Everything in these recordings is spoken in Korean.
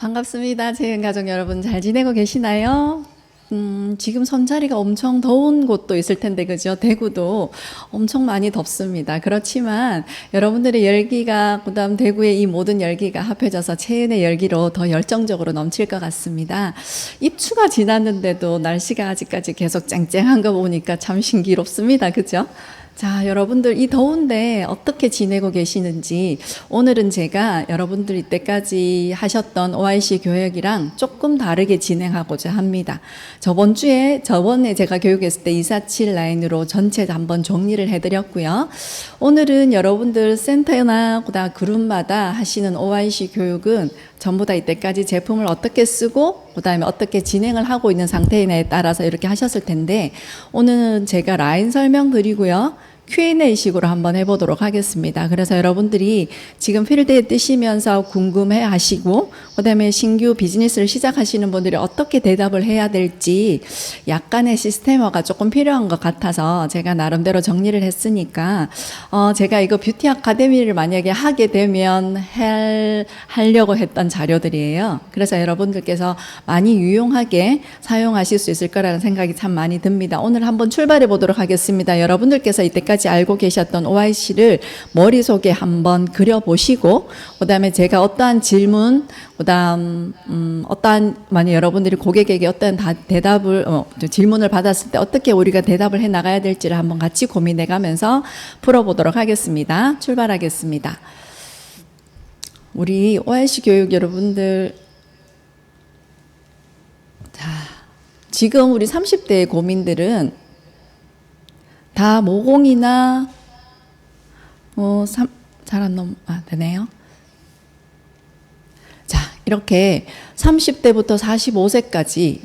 반갑습니다. 재은가족 여러분 잘 지내고 계시나요? 지금 선자리가 엄청 더운 곳도 있을 텐데, 그죠? 대구도 엄청 많이 덥습니다. 그렇지만 여러분들의 열기가, 그 다음 대구의 이 모든 열기가 합해져서 채은의 열기로 더 열정적으로 넘칠 것 같습니다. 입추가 지났는데도 날씨가 아직까지 계속 쨍쨍한 거 보니까 참 신기롭습니다. 그죠? 자, 여러분들 이 더운데 어떻게 지내고 계시는지 오늘은 제가 여러분들 이때까지 하셨던 OIC 교육이랑 조금 다르게 진행하고자 합니다. 저번에 제가 교육했을 때 247 라인으로 전체 한번 정리를 해드렸고요. 오늘은 여러분들 센터나 그룹마다 하시는 OIC 교육은 전부 다 이때까지 제품을 어떻게 쓰고 그다음에 어떻게 진행을 하고 있는 상태에 따라서 이렇게 하셨을 텐데, 오늘은 제가 라인 설명드리고요. Q&A 식으로 한번 해보도록 하겠습니다. 그래서 여러분들이 지금 필드에 뜨시면서 궁금해 하시고, 그 다음에 신규 비즈니스를 시작하시는 분들이 어떻게 대답을 해야 될지 약간의 시스템화가 조금 필요한 것 같아서 제가 나름대로 정리를 했으니까, 제가 이거 뷰티 아카데미를 만약에 하게 되면 하려고 했던 자료들이에요. 그래서 여러분들께서 많이 유용하게 사용하실 수 있을 거라는 생각이 참 많이 듭니다. 오늘 한번 출발해 보도록 하겠습니다. 여러분들께서 이때까지 알고 계셨던 OIC를 머릿속에 한번 그려보시고, 그 다음에 제가 어떠한 질문, 만약 여러분들이 고객에게 어떤 질문을 받았을 때 어떻게 우리가 대답을 해 나가야 될지를 한번 같이 고민해 가면서 풀어보도록 하겠습니다. 출발하겠습니다. 우리 OIC 교육 여러분들, 자, 지금 우리 30대의 고민들은 다 모공이나 되네요. 자, 이렇게 30대부터 45세까지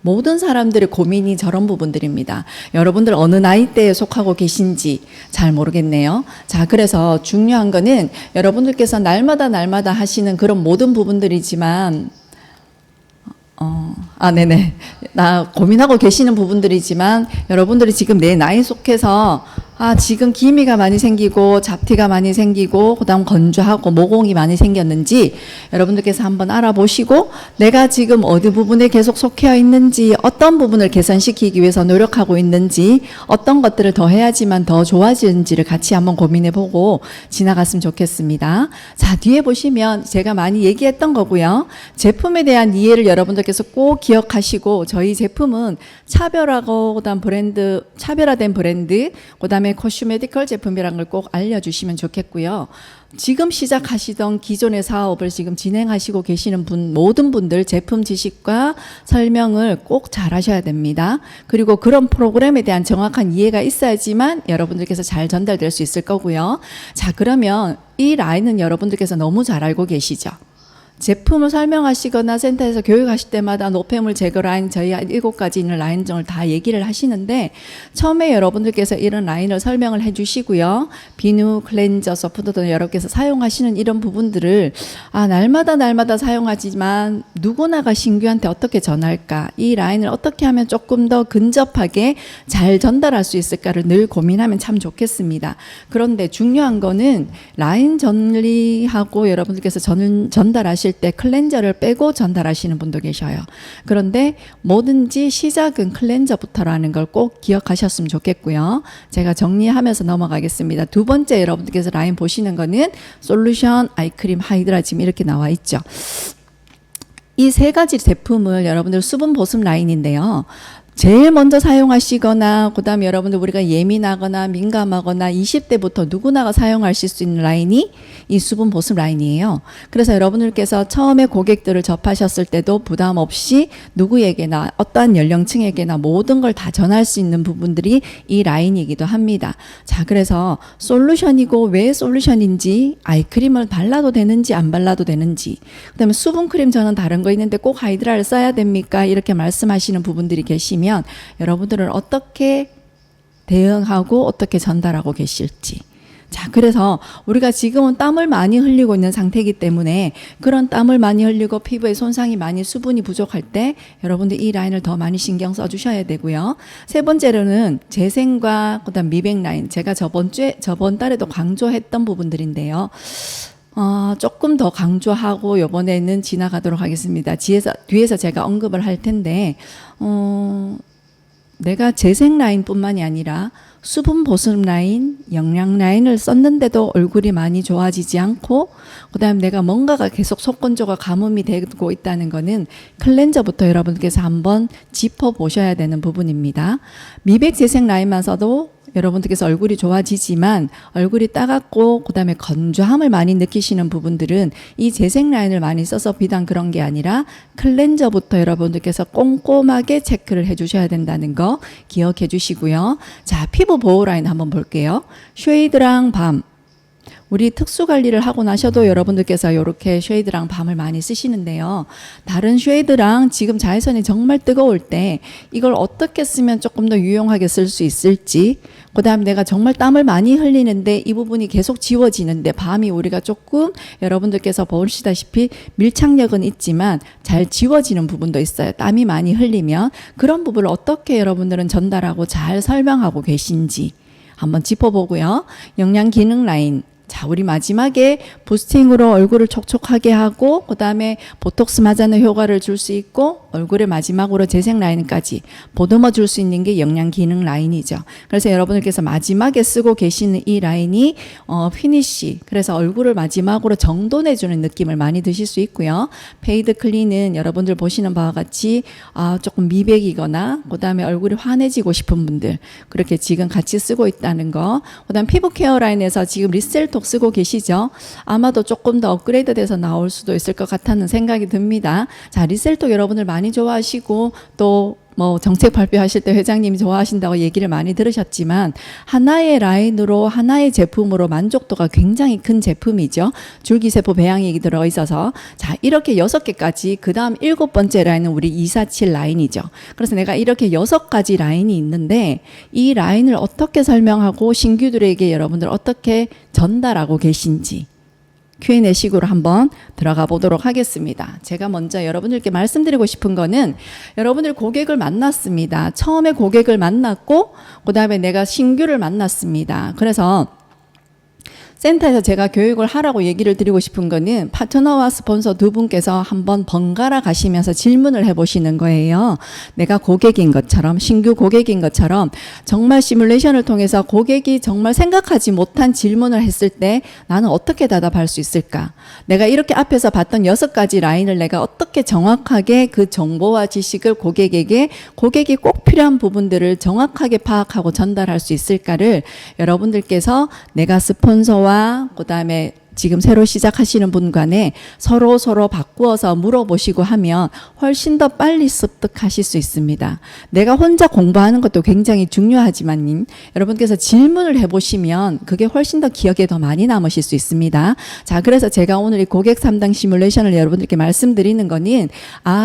모든 사람들의 고민이 저런 부분들입니다. 여러분들 어느 나이대에 속하고 계신지 잘 모르겠네요. 자, 그래서 중요한 거는 여러분들께서 날마다 하시는 그런 모든 부분들이지만, 네네. 고민하고 계시는 부분들이지만, 여러분들이 지금 내 나이 속해서 지금 기미가 많이 생기고 잡티가 많이 생기고 그다음 건조하고 모공이 많이 생겼는지 여러분들께서 한번 알아보시고, 내가 지금 어디 부분에 계속 속해 있는지, 어떤 부분을 개선시키기 위해서 노력하고 있는지, 어떤 것들을 더 해야지만 더 좋아지는지를 같이 한번 고민해보고 지나갔으면 좋겠습니다. 자, 뒤에 보시면 제가 많이 얘기했던 거고요. 제품에 대한 이해를 여러분들께서 꼭 기억하시고, 저희 제품은 차별화된 브랜드, 그다음에 코스메디컬 제품이라는 걸 꼭 알려주시면 좋겠고요. 지금 시작하시던 기존의 사업을 지금 진행하시고 계시는 모든 분들 제품 지식과 설명을 꼭 잘 하셔야 됩니다. 그리고 그런 프로그램에 대한 정확한 이해가 있어야지만 여러분들께서 잘 전달될 수 있을 거고요. 자, 그러면 이 라인은 여러분들께서 너무 잘 알고 계시죠? 제품을 설명하시거나 센터에서 교육하실 때마다 노폐물 제거 라인, 저희 7가지 있는 라인정을 다 얘기를 하시는데, 처음에 여러분들께서 이런 라인을 설명을 해주시고요. 비누, 클렌저, 소프트 등 여러분께서 사용하시는 이런 부분들을 날마다 사용하지만 누구나가 신규한테 어떻게 전할까, 이 라인을 어떻게 하면 조금 더 근접하게 잘 전달할 수 있을까를 늘 고민하면 참 좋겠습니다. 그런데 중요한 거는 라인 정리하고 여러분들께서 전달하실 때 클렌저를 빼고 전달하시는 분도 계셔요. 그런데 뭐든지 시작은 클렌저부터라는 걸 꼭 기억하셨으면 좋겠고요. 제가 정리하면서 넘어가겠습니다. 두 번째 여러분들께서 라인 보시는 거는 솔루션, 아이크림, 하이드라짐 이렇게 나와 있죠. 이 세 가지 제품을 여러분들 수분 보습 라인인데요. 제일 먼저 사용하시거나, 그 다음에 여러분들 우리가 예민하거나 민감하거나 20대부터 누구나가 사용하실 수 있는 라인이 이 수분 보습 라인이에요. 그래서 여러분들께서 처음에 고객들을 접하셨을 때도 부담 없이 누구에게나 어떠한 연령층에게나 모든 걸 다 전할 수 있는 부분들이 이 라인이기도 합니다. 자, 그래서 솔루션이고 왜 솔루션인지, 아이크림을 발라도 되는지 안 발라도 되는지, 그 다음에 수분크림 저는 다른 거 있는데 꼭 하이드라를 써야 됩니까? 이렇게 말씀하시는 부분들이 계시면 여러분들은 어떻게 대응하고 어떻게 전달하고 계실지. 자, 그래서 우리가 지금은 땀을 많이 흘리고 있는 상태이기 때문에, 그런 땀을 많이 흘리고 피부에 손상이 많이, 수분이 부족할 때 여러분들 이 라인을 더 많이 신경 써 주셔야 되고요. 세 번째로는 재생과 그다음 미백 라인, 제가 저번 달에도 강조했던 부분들인데요. 조금 더 강조하고 이번에는 지나가도록 하겠습니다. 뒤에서 제가 언급을 할 텐데, 내가 재생 라인뿐만이 아니라 수분 보습 라인, 영양 라인을 썼는데도 얼굴이 많이 좋아지지 않고, 그다음 내가 뭔가가 계속 속건조가 가뭄이 되고 있다는 거는 클렌저부터 여러분께서 한번 짚어보셔야 되는 부분입니다. 미백 재생 라인만 써도 여러분들께서 얼굴이 좋아지지만 얼굴이 따갑고 그다음에 건조함을 많이 느끼시는 부분들은 이 재생 라인을 많이 써서 비단 그런 게 아니라 클렌저부터 여러분들께서 꼼꼼하게 체크를 해주셔야 된다는 거 기억해 주시고요. 자, 피부 보호 라인 한번 볼게요. 쉐이드랑 밤. 우리 특수 관리를 하고 나셔도 여러분들께서 이렇게 쉐이드랑 밤을 많이 쓰시는데요. 다른 쉐이드랑 지금 자외선이 정말 뜨거울 때 이걸 어떻게 쓰면 조금 더 유용하게 쓸 수 있을지, 그 다음 내가 정말 땀을 많이 흘리는데 이 부분이 계속 지워지는데 밤이 우리가 조금 여러분들께서 보시다시피 밀착력은 있지만 잘 지워지는 부분도 있어요. 땀이 많이 흘리면 그런 부분을 어떻게 여러분들은 전달하고 잘 설명하고 계신지 한번 짚어보고요. 영양 기능 라인. 자, 우리 마지막에 부스팅으로 얼굴을 촉촉하게 하고 그다음에 보톡스 맞아는 효과를 줄 수 있고 얼굴에 마지막으로 재생 라인까지 보듬어 줄 수 있는 게 영양 기능 라인이죠. 그래서 여러분들께서 마지막에 쓰고 계시는 이 라인이 피니쉬, 그래서 얼굴을 마지막으로 정돈해 주는 느낌을 많이 드실 수 있고요. 페이드 클린은 여러분들 보시는 바와 같이 조금 미백이거나 그다음에 얼굴이 환해지고 싶은 분들 그렇게 지금 같이 쓰고 있다는 거. 그다음 피부 케어 라인에서 지금 리셀톡 쓰고 계시죠? 아마도 조금 더 업그레이드 돼서 나올 수도 있을 것 같다는 생각이 듭니다. 자, 리셀톡 여러분들 많이 좋아하시고 또 정책 발표하실 때 회장님이 좋아하신다고 얘기를 많이 들으셨지만 하나의 라인으로 하나의 제품으로 만족도가 굉장히 큰 제품이죠. 줄기세포 배양액이 들어있어서 자, 이렇게 6개까지 그 다음 7번째 라인은 우리 247 라인이죠. 그래서 내가 이렇게 6가지 라인이 있는데 이 라인을 어떻게 설명하고 신규들에게 여러분들 어떻게 전달하고 계신지 Q&A 식으로 한번 들어가 보도록 하겠습니다. 제가 먼저 여러분들께 말씀드리고 싶은 거는 여러분들 고객을 만났습니다. 처음에 고객을 만났고 그다음에 내가 신규를 만났습니다. 그래서 센터에서 제가 교육을 하라고 얘기를 드리고 싶은 거는 파트너와 스폰서 두 분께서 한번 번갈아 가시면서 질문을 해보시는 거예요. 내가 고객인 것처럼, 신규 고객인 것처럼 정말 시뮬레이션을 통해서 고객이 정말 생각하지 못한 질문을 했을 때 나는 어떻게 대답할 수 있을까? 내가 이렇게 앞에서 봤던 6가지 라인을 내가 어떻게 정확하게 그 정보와 지식을 고객에게 고객이 꼭 필요한 부분들을 정확하게 파악하고 전달할 수 있을까를 여러분들께서 내가 스폰서와 그다음에 지금 새로 시작하시는 분 간에 서로 바꾸어서 물어보시고 하면 훨씬 더 빨리 습득하실 수 있습니다. 내가 혼자 공부하는 것도 굉장히 중요하지만 여러분께서 질문을 해보시면 그게 훨씬 더 기억에 더 많이 남으실 수 있습니다. 자, 그래서 제가 오늘 이 고객 상담 시뮬레이션을 여러분들께 말씀드리는 거는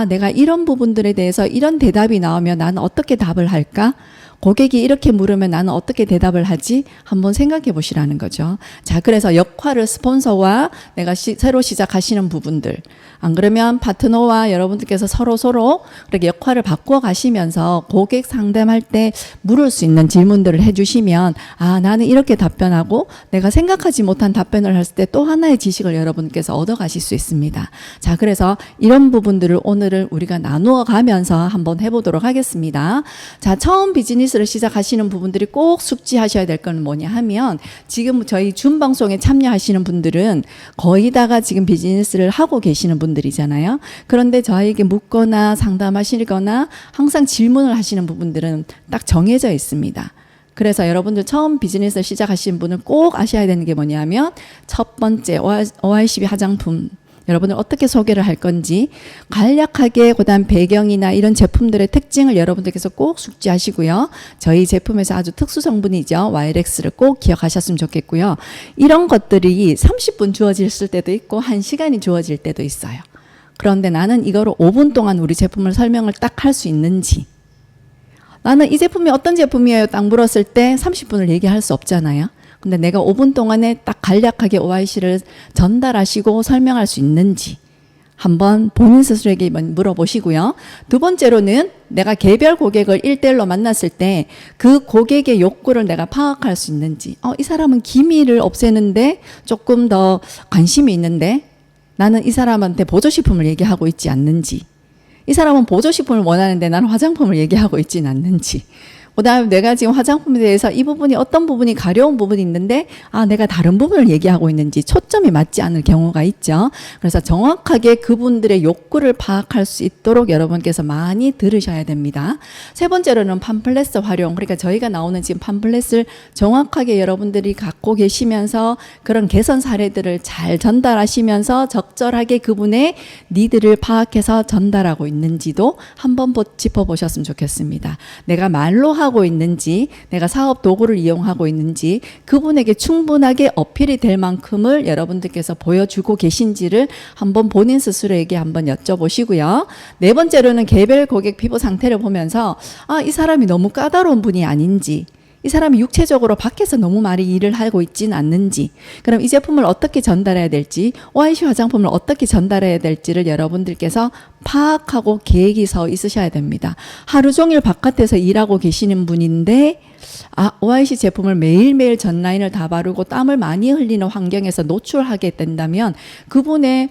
내가 이런 부분들에 대해서 이런 대답이 나오면 나는 어떻게 답을 할까? 고객이 이렇게 물으면 나는 어떻게 대답을 하지? 한번 생각해 보시라는 거죠. 자, 그래서 역할을 스폰서와 내가 새로 시작하시는 부분들, 안 그러면 파트너와 여러분들께서 서로 그렇게 역할을 바꾸어 가시면서 고객 상담할 때 물을 수 있는 질문들을 해주시면 나는 이렇게 답변하고 내가 생각하지 못한 답변을 했을 때 또 하나의 지식을 여러분께서 얻어가실 수 있습니다. 자, 그래서 이런 부분들을 오늘은 우리가 나누어 가면서 한번 해보도록 하겠습니다. 자, 처음 비즈니스를 시작하시는 부분들이 꼭 숙지하셔야 될 건 뭐냐 하면 지금 저희 줌 방송에 참여하시는 분들은 거의 다가 지금 비즈니스를 하고 계시는 분들이잖아요. 그런데 저에게 묻거나 상담하시거나 항상 질문을 하시는 부분들은 딱 정해져 있습니다. 그래서 여러분들 처음 비즈니스를 시작하시는 분은 꼭 아셔야 되는 게 뭐냐면 첫 번째 OI12 화장품 여러분들 어떻게 소개를 할 건지 간략하게 그다음 배경이나 이런 제품들의 특징을 여러분들께서 꼭 숙지하시고요. 저희 제품에서 아주 특수 성분이죠. YRX를 꼭 기억하셨으면 좋겠고요. 이런 것들이 30분 주어질 때도 있고 1시간이 주어질 때도 있어요. 그런데 나는 이거를 5분 동안 우리 제품을 설명을 딱 할 수 있는지, 나는 이 제품이 어떤 제품이에요 딱 물었을 때 30분을 얘기할 수 없잖아요. 근데 내가 5분 동안에 딱 간략하게 OIC를 전달하시고 설명할 수 있는지 한번 본인 스스로에게 물어보시고요. 두 번째로는 내가 개별 고객을 1대1로 만났을 때 그 고객의 욕구를 내가 파악할 수 있는지, 이 사람은 기미를 없애는데 조금 더 관심이 있는데 나는 이 사람한테 보조식품을 얘기하고 있지 않는지, 이 사람은 보조식품을 원하는데 나는 화장품을 얘기하고 있지는 않는지, 그 다음에 내가 지금 화장품에 대해서 이 부분이 어떤 부분이 가려운 부분이 있는데 내가 다른 부분을 얘기하고 있는지 초점이 맞지 않을 경우가 있죠. 그래서 정확하게 그분들의 욕구를 파악할 수 있도록 여러분께서 많이 들으셔야 됩니다. 세 번째로는 팜플렛 활용. 그러니까 저희가 나오는 지금 팜플렛을 정확하게 여러분들이 갖고 계시면서 그런 개선 사례들을 잘 전달하시면서 적절하게 그분의 니드를 파악해서 전달하고 있는지도 한번 짚어보셨으면 좋겠습니다. 내가 말로 하고 있는지, 내가 사업 도구를 이용하고 있는지, 그분에게 충분하게 어필이 될 만큼을 여러분들께서 보여주고 계신지를 한번 본인 스스로에게 한번 여쭤보시고요. 네 번째로는 개별 고객 피부 상태를 보면서 이 사람이 너무 까다로운 분이 아닌지, 이 사람이 육체적으로 밖에서 너무 많이 일을 하고 있지는 않는지, 그럼 이 제품을 어떻게 전달해야 될지, OIC 화장품을 어떻게 전달해야 될지를 여러분들께서 파악하고 계획이 서 있으셔야 됩니다. 하루 종일 바깥에서 일하고 계시는 분인데 OIC 제품을 매일매일 전 라인을 다 바르고 땀을 많이 흘리는 환경에서 노출하게 된다면 그분의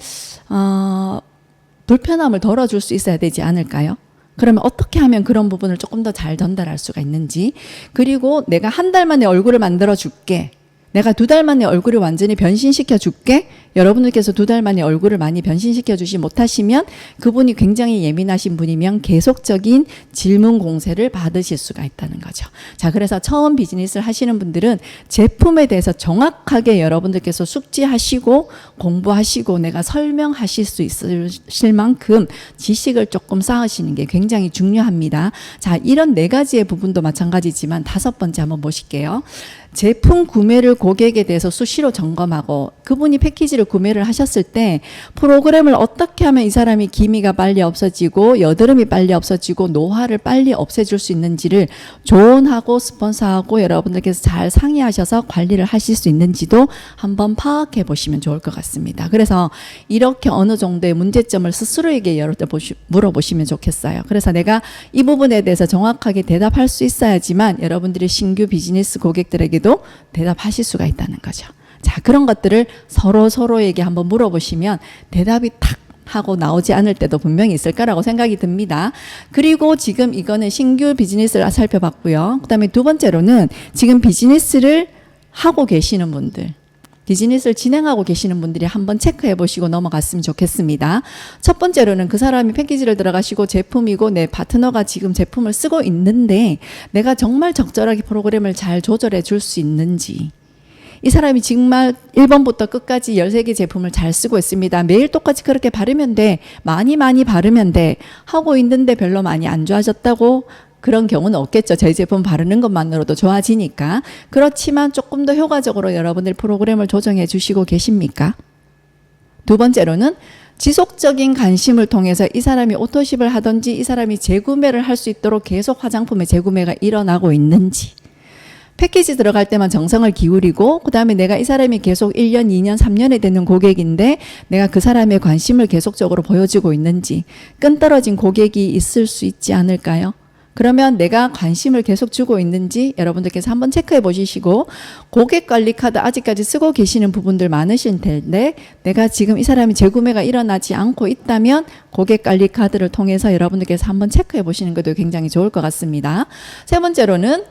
불편함을 덜어줄 수 있어야 되지 않을까요? 그러면 어떻게 하면 그런 부분을 조금 더 잘 전달할 수가 있는지, 그리고 내가 한 달 만에 얼굴을 만들어 줄게, 내가 2달 만에 얼굴을 완전히 변신시켜 줄게, 여러분들께서 2달 만에 얼굴을 많이 변신시켜 주지 못하시면 그분이 굉장히 예민하신 분이면 계속적인 질문 공세를 받으실 수가 있다는 거죠. 자, 그래서 처음 비즈니스를 하시는 분들은 제품에 대해서 정확하게 여러분들께서 숙지하시고 공부하시고 내가 설명하실 수 있을 만큼 지식을 조금 쌓으시는 게 굉장히 중요합니다. 자, 이런 4가지의 부분도 마찬가지지만 5번째 한번 보실게요. 제품 구매를 고객에 대해서 수시로 점검하고 그분이 패키지를 구매를 하셨을 때 프로그램을 어떻게 하면 이 사람이 기미가 빨리 없어지고 여드름이 빨리 없어지고 노화를 빨리 없애줄 수 있는지를 조언하고 스폰서하고 여러분들께서 잘 상의하셔서 관리를 하실 수 있는지도 한번 파악해 보시면 좋을 것 같습니다. 그래서 이렇게 어느 정도의 문제점을 스스로에게 물어보시면 좋겠어요. 그래서 내가 이 부분에 대해서 정확하게 대답할 수 있어야지만 여러분들이 신규 비즈니스 고객들에게도 대답하실 수가 있다는 거죠. 자, 그런 것들을 서로에게 한번 물어보시면 대답이 탁 하고 나오지 않을 때도 분명히 있을 거라고 생각이 듭니다. 그리고 지금 이거는 신규 비즈니스를 살펴봤고요. 그 다음에 두 번째로는 지금 비즈니스를 하고 계시는 분들, 비즈니스를 진행하고 계시는 분들이 한번 체크해 보시고 넘어갔으면 좋겠습니다. 첫 번째로는 그 사람이 패키지를 들어가시고 제품이고 내 파트너가 지금 제품을 쓰고 있는데 내가 정말 적절하게 프로그램을 잘 조절해 줄 수 있는지, 이 사람이 정말 1번부터 끝까지 13개 제품을 잘 쓰고 있습니다. 매일 똑같이 그렇게 바르면 돼, 많이 바르면 돼 하고 있는데 별로 많이 안 좋아졌다고 그런 경우는 없겠죠. 저희 제품 바르는 것만으로도 좋아지니까. 그렇지만 조금 더 효과적으로 여러분들 프로그램을 조정해 주시고 계십니까? 두 번째로는 지속적인 관심을 통해서 이 사람이 오토십을 하든지 이 사람이 재구매를 할 수 있도록 계속 화장품의 재구매가 일어나고 있는지, 패키지 들어갈 때만 정성을 기울이고 그 다음에 내가 이 사람이 계속 1년, 2년, 3년이 되는 고객인데 내가 그 사람의 관심을 계속적으로 보여주고 있는지, 끈떨어진 고객이 있을 수 있지 않을까요? 그러면 내가 관심을 계속 주고 있는지 여러분들께서 한번 체크해 보시고, 고객 관리 카드 아직까지 쓰고 계시는 부분들 많으실 텐데 내가 지금 이 사람이 재구매가 일어나지 않고 있다면 고객 관리 카드를 통해서 여러분들께서 한번 체크해 보시는 것도 굉장히 좋을 것 같습니다. 세 번째로는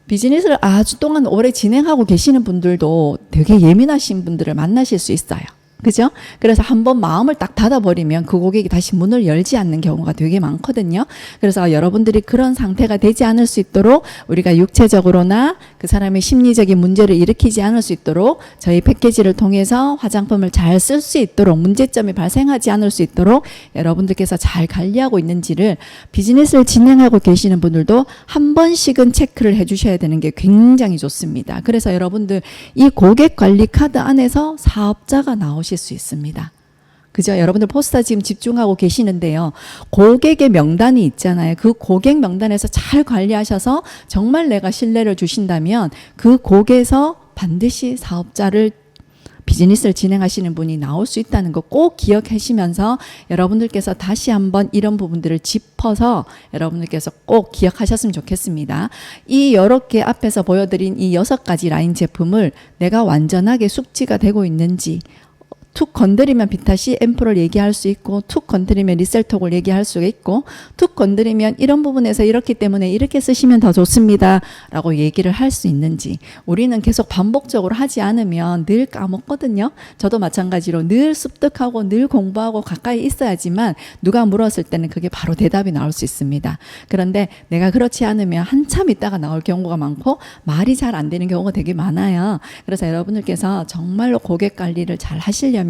비즈니스를 아주 동안 오래 진행하고 계시는 분들도 되게 예민하신 분들을 만나실 수 있어요. 그죠? 그래서 한번 마음을 딱 닫아버리면 그 고객이 다시 문을 열지 않는 경우가 되게 많거든요. 그래서 여러분들이 그런 상태가 되지 않을 수 있도록 우리가 육체적으로나 그 사람의 심리적인 문제를 일으키지 않을 수 있도록 저희 패키지를 통해서 화장품을 잘 쓸 수 있도록, 문제점이 발생하지 않을 수 있도록 여러분들께서 잘 관리하고 있는지를 비즈니스를 진행하고 계시는 분들도 한 번씩은 체크를 해주셔야 되는 게 굉장히 좋습니다. 그래서 여러분들 이 고객 관리 카드 안에서 사업자가 나오실 수 있습니다. 그죠? 여러분들 포스터 지금 집중하고 계시는데요. 고객의 명단이 있잖아요. 그 고객 명단에서 잘 관리하셔서 정말 내가 신뢰를 주신다면 그 곡에서 반드시 사업자를 비즈니스를 진행하시는 분이 나올 수 있다는 거 꼭 기억하시면서 여러분들께서 다시 한번 이런 부분들을 짚어서 여러분들께서 꼭 기억하셨으면 좋겠습니다. 이 여러 개 앞에서 보여드린 이 6가지 라인 제품을 내가 완전하게 숙지가 되고 있는지, 툭 건드리면 비타시 앰플을 얘기할 수 있고, 툭 건드리면 리셀톡을 얘기할 수가 있고, 툭 건드리면 이런 부분에서 이렇기 때문에 이렇게 쓰시면 더 좋습니다 라고 얘기를 할 수 있는지, 우리는 계속 반복적으로 하지 않으면 늘 까먹거든요. 저도 마찬가지로 늘 습득하고 늘 공부하고 가까이 있어야지만 누가 물었을 때는 그게 바로 대답이 나올 수 있습니다. 그런데 내가 그렇지 않으면 한참 있다가 나올 경우가 많고 말이 잘 안 되는 경우가 되게 많아요. 그래서 여러분들께서 정말로 고객 관리를 잘 하시려면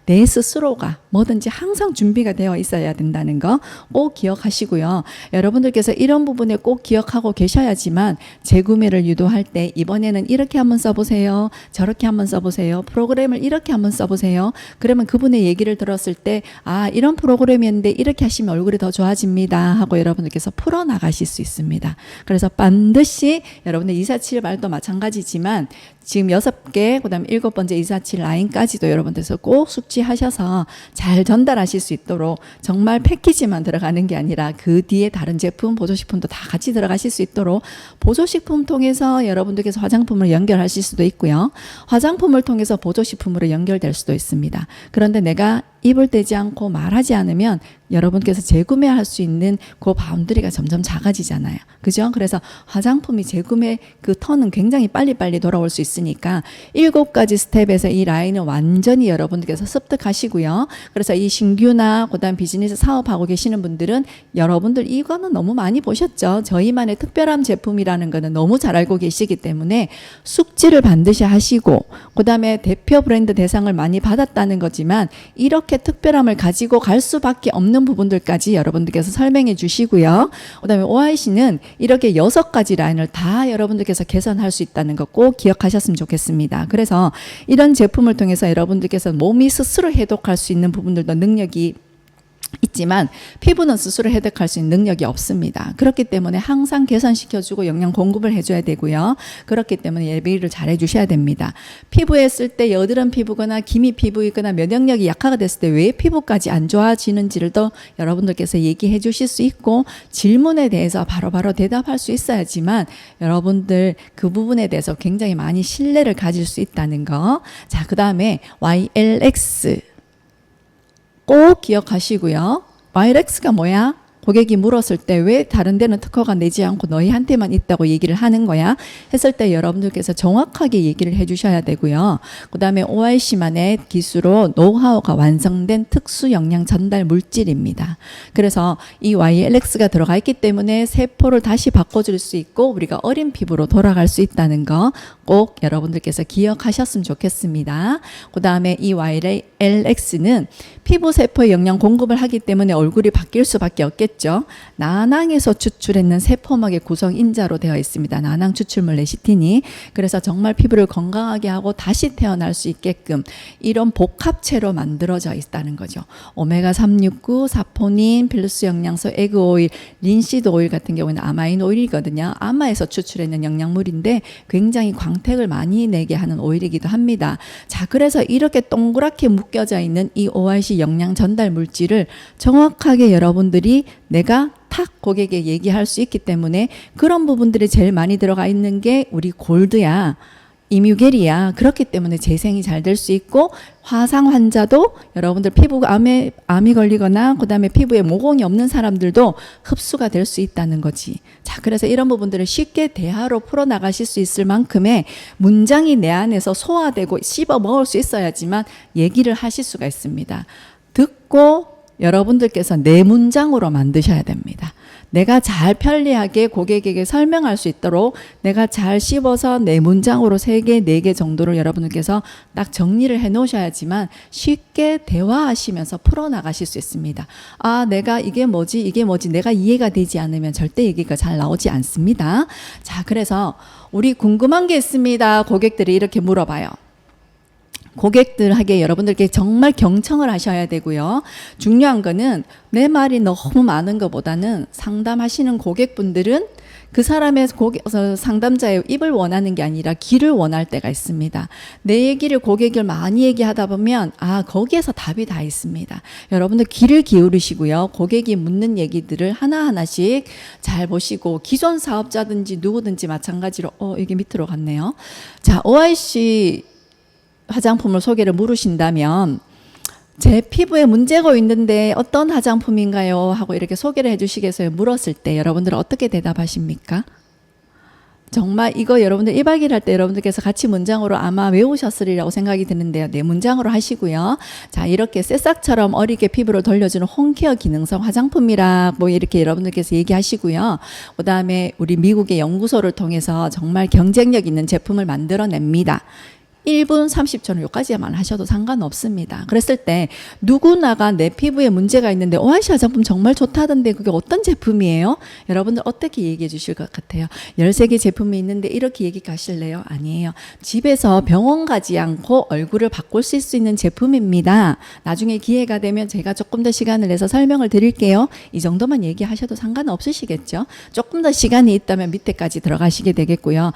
내 스스로가 뭐든지 항상 준비가 되어 있어야 된다는 거 꼭 기억하시고요. 여러분들께서 이런 부분에 꼭 기억하고 계셔야지만 재구매를 유도할 때 이번에는 이렇게 한번 써보세요. 저렇게 한번 써보세요. 프로그램을 이렇게 한번 써보세요. 그러면 그분의 얘기를 들었을 때 아, 이런 프로그램이었는데 이렇게 하시면 얼굴이 더 좋아집니다 하고 여러분들께서 풀어나가실 수 있습니다. 그래서 반드시 여러분들 247 말도 마찬가지지만 지금 6개, 그 다음에 7번째 247 라인까지도 여러분들께서 꼭 숙지하셔서 잘 전달하실 수 있도록, 정말 패키지만 들어가는 게 아니라 그 뒤에 다른 제품, 보조식품도 다 같이 들어가실 수 있도록 보조식품 통해서 여러분들께서 화장품을 연결하실 수도 있고요. 화장품을 통해서 보조식품으로 연결될 수도 있습니다. 그런데 내가 입을 대지 않고 말하지 않으면 여러분께서 재구매할 수 있는 그 바운더리가 점점 작아지잖아요. 그죠? 그래서 화장품이 재구매 그 턴은 굉장히 빨리빨리 돌아올 수 있으니까 7가지 스텝에서 이 라인은 완전히 여러분들께서 습득하시고요. 그래서 이 신규나 그다음 비즈니스 사업하고 계시는 분들은 여러분들 이거는 너무 많이 보셨죠. 저희만의 특별한 제품이라는 거는 너무 잘 알고 계시기 때문에 숙지를 반드시 하시고, 그다음에 대표 브랜드 대상을 많이 받았다는 거지만 이렇게 특별함을 가지고 갈 수밖에 없는 부분들까지 여러분들께서 설명해 주시고요. 그다음에 OIC는 이렇게 6가지 라인을 다 여러분들께서 개선할 수 있다는 거 꼭 기억하셨으면 좋겠습니다. 그래서 이런 제품을 통해서 여러분들께서 몸이 스스로 해독할 수 있는 부분들도 능력이 있지만 피부는 스스로 해독할 수 있는 능력이 없습니다. 그렇기 때문에 항상 개선시켜주고 영양 공급을 해줘야 되고요. 그렇기 때문에 예비를 잘 해주셔야 됩니다. 피부에 쓸 때 여드름 피부거나 기미 피부이거나 면역력이 약화가 됐을 때 왜 피부까지 안 좋아지는지를 또 여러분들께서 얘기해 주실 수 있고, 질문에 대해서 바로바로 대답할 수 있어야지만 여러분들 그 부분에 대해서 굉장히 많이 신뢰를 가질 수 있다는 거. 자, 그 다음에 YLX 꼭 기억하시고요. YLX가 뭐야? 고객이 물었을 때 왜 다른 데는 특허가 내지 않고 너희한테만 있다고 얘기를 하는 거야? 했을 때 여러분들께서 정확하게 얘기를 해주셔야 되고요. 그 다음에 OIC만의 기술로 노하우가 완성된 특수 영양 전달 물질입니다. 그래서 이 YLX가 들어가 있기 때문에 세포를 다시 바꿔줄 수 있고 우리가 어린 피부로 돌아갈 수 있다는 거 꼭 여러분들께서 기억하셨으면 좋겠습니다. 그 다음에 이 YLX는 피부 세포에 영양 공급을 하기 때문에 얼굴이 바뀔 수밖에 없겠죠. 난항에서 추출했는 세포막의 구성 인자로 되어 있습니다. 난항 추출물 레시틴이. 그래서 정말 피부를 건강하게 하고 다시 태어날 수 있게끔 이런 복합체로 만들어져 있다는 거죠. 오메가 369, 사포닌, 필수 영양소, 에그 오일, 린시드 오일 같은 경우는 아마인 오일이거든요. 아마에서 추출했는 영양물인데 굉장히 광택을 많이 내게 하는 오일이기도 합니다. 자, 그래서 이렇게 동그랗게 묶여져 있는 이 OIC 영양 전달 물질을 정확하게 여러분들이 내가 탁 고객에게 얘기할 수 있기 때문에 그런 부분들이 제일 많이 들어가 있는 게 우리 골드야, 이뮤겔이야. 그렇기 때문에 재생이 잘 될 수 있고, 화상 환자도 여러분들 암이 걸리거나 그 다음에 피부에 모공이 없는 사람들도 흡수가 될 수 있다는 거지. 자, 그래서 이런 부분들을 쉽게 대화로 풀어나가실 수 있을 만큼의 문장이 내 안에서 소화되고 씹어 먹을 수 있어야지만 얘기를 하실 수가 있습니다. 듣고 여러분들께서 내 문장으로 만드셔야 됩니다. 내가 잘 편리하게 고객에게 설명할 수 있도록 내가 잘 씹어서 내 문장으로 3개, 4개 정도를 여러분들께서 딱 정리를 해 놓으셔야지만 쉽게 대화하시면서 풀어나가실 수 있습니다. 아, 내가 이게 뭐지 내가 이해가 되지 않으면 절대 얘기가 잘 나오지 않습니다. 자, 그래서 우리 궁금한 게 있습니다. 고객들이 이렇게 물어봐요. 고객들에게 여러분들께 정말 경청을 하셔야 되고요. 중요한 거는 내 말이 너무 많은 것보다는 상담하시는 고객분들은 그 사람의 상담자의 입을 원하는 게 아니라 귀를 원할 때가 있습니다. 내 얘기를 고객을 많이 얘기하다 보면 거기에서 답이 다 있습니다. 여러분들 귀를 기울이시고요. 고객이 묻는 얘기들을 하나하나씩 잘 보시고, 기존 사업자든지 누구든지 마찬가지로 이게 밑으로 갔네요. 자, OIC 화장품을 소개를 물으신다면 제 피부에 문제가 있는데 어떤 화장품인가요? 하고 이렇게 소개를 해주시겠어요? 물었을 때 여러분들은 어떻게 대답하십니까? 정말 이거 여러분들 1박 2일 할 때 여러분들께서 같이 문장으로 아마 외우셨으리라고 생각이 드는데요. 네, 문장으로 하시고요. 자, 이렇게 새싹처럼 어리게 피부를 돌려주는 홈케어 기능성 화장품이라 이렇게 여러분들께서 얘기하시고요. 그 다음에 우리 미국의 연구소를 통해서 정말 경쟁력 있는 제품을 만들어냅니다. 1분 30초는 여기까지만 하셔도 상관없습니다. 그랬을 때 누구나가 내 피부에 문제가 있는데 OIC 화장품 정말 좋다던데 그게 어떤 제품이에요? 여러분들 어떻게 얘기해 주실 것 같아요? 13개 제품이 있는데 이렇게 얘기 가실래요? 아니에요. 집에서 병원 가지 않고 얼굴을 바꿀 수 있는 제품입니다. 나중에 기회가 되면 제가 조금 더 시간을 내서 설명을 드릴게요. 이 정도만 얘기하셔도 상관없으시겠죠? 조금 더 시간이 있다면 밑에까지 들어가시게 되겠고요.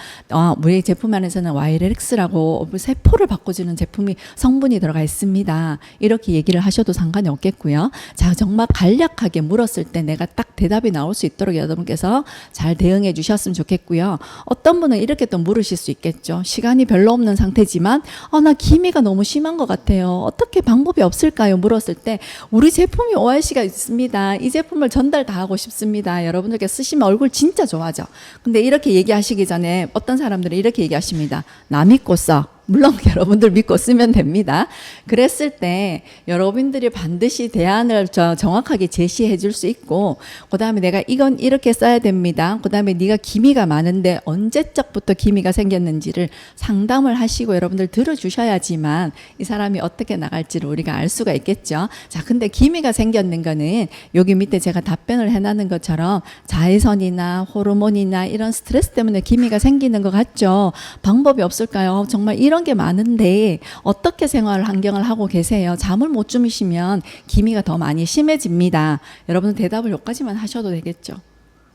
우리 제품 안에서는 YRX라고 세포를 바꿔주는 제품이 성분이 들어가 있습니다. 이렇게 얘기를 하셔도 상관이 없겠고요. 자, 정말 간략하게 물었을 때 내가 딱 대답이 나올 수 있도록 여러분께서 잘 대응해 주셨으면 좋겠고요. 어떤 분은 이렇게 또 물으실 수 있겠죠. 시간이 별로 없는 상태지만 나 기미가 너무 심한 것 같아요. 어떻게 방법이 없을까요? 물었을 때 우리 제품이 OIC가 있습니다. 이 제품을 전달 다 하고 싶습니다. 여러분들께 쓰시면 얼굴 진짜 좋아져. 근데 이렇게 얘기하시기 전에 어떤 사람들은 이렇게 얘기하십니다. 나 믿고 써. 물론 여러분들 믿고 쓰면 됩니다. 그랬을 때 여러분들이 반드시 대안을 정확하게 제시해 줄 수 있고, 그 다음에 내가 이건 이렇게 써야 됩니다. 그 다음에 네가 기미가 많은데 언제적부터 기미가 생겼는지를 상담을 하시고 여러분들 들어주셔야지만 이 사람이 어떻게 나갈지를 우리가 알 수가 있겠죠. 자, 근데 기미가 생겼는 거는 여기 밑에 제가 답변을 해놨는 것처럼 자외선이나 호르몬이나 이런 스트레스 때문에 기미가 생기는 것 같죠. 방법이 없을까요? 정말 이런 게 많은데 어떻게 생활 환경을 하고 계세요? 잠을 못 주무시면 기미가 더 많이 심해집니다. 여러분 대답을 여기까지만 하셔도 되겠죠.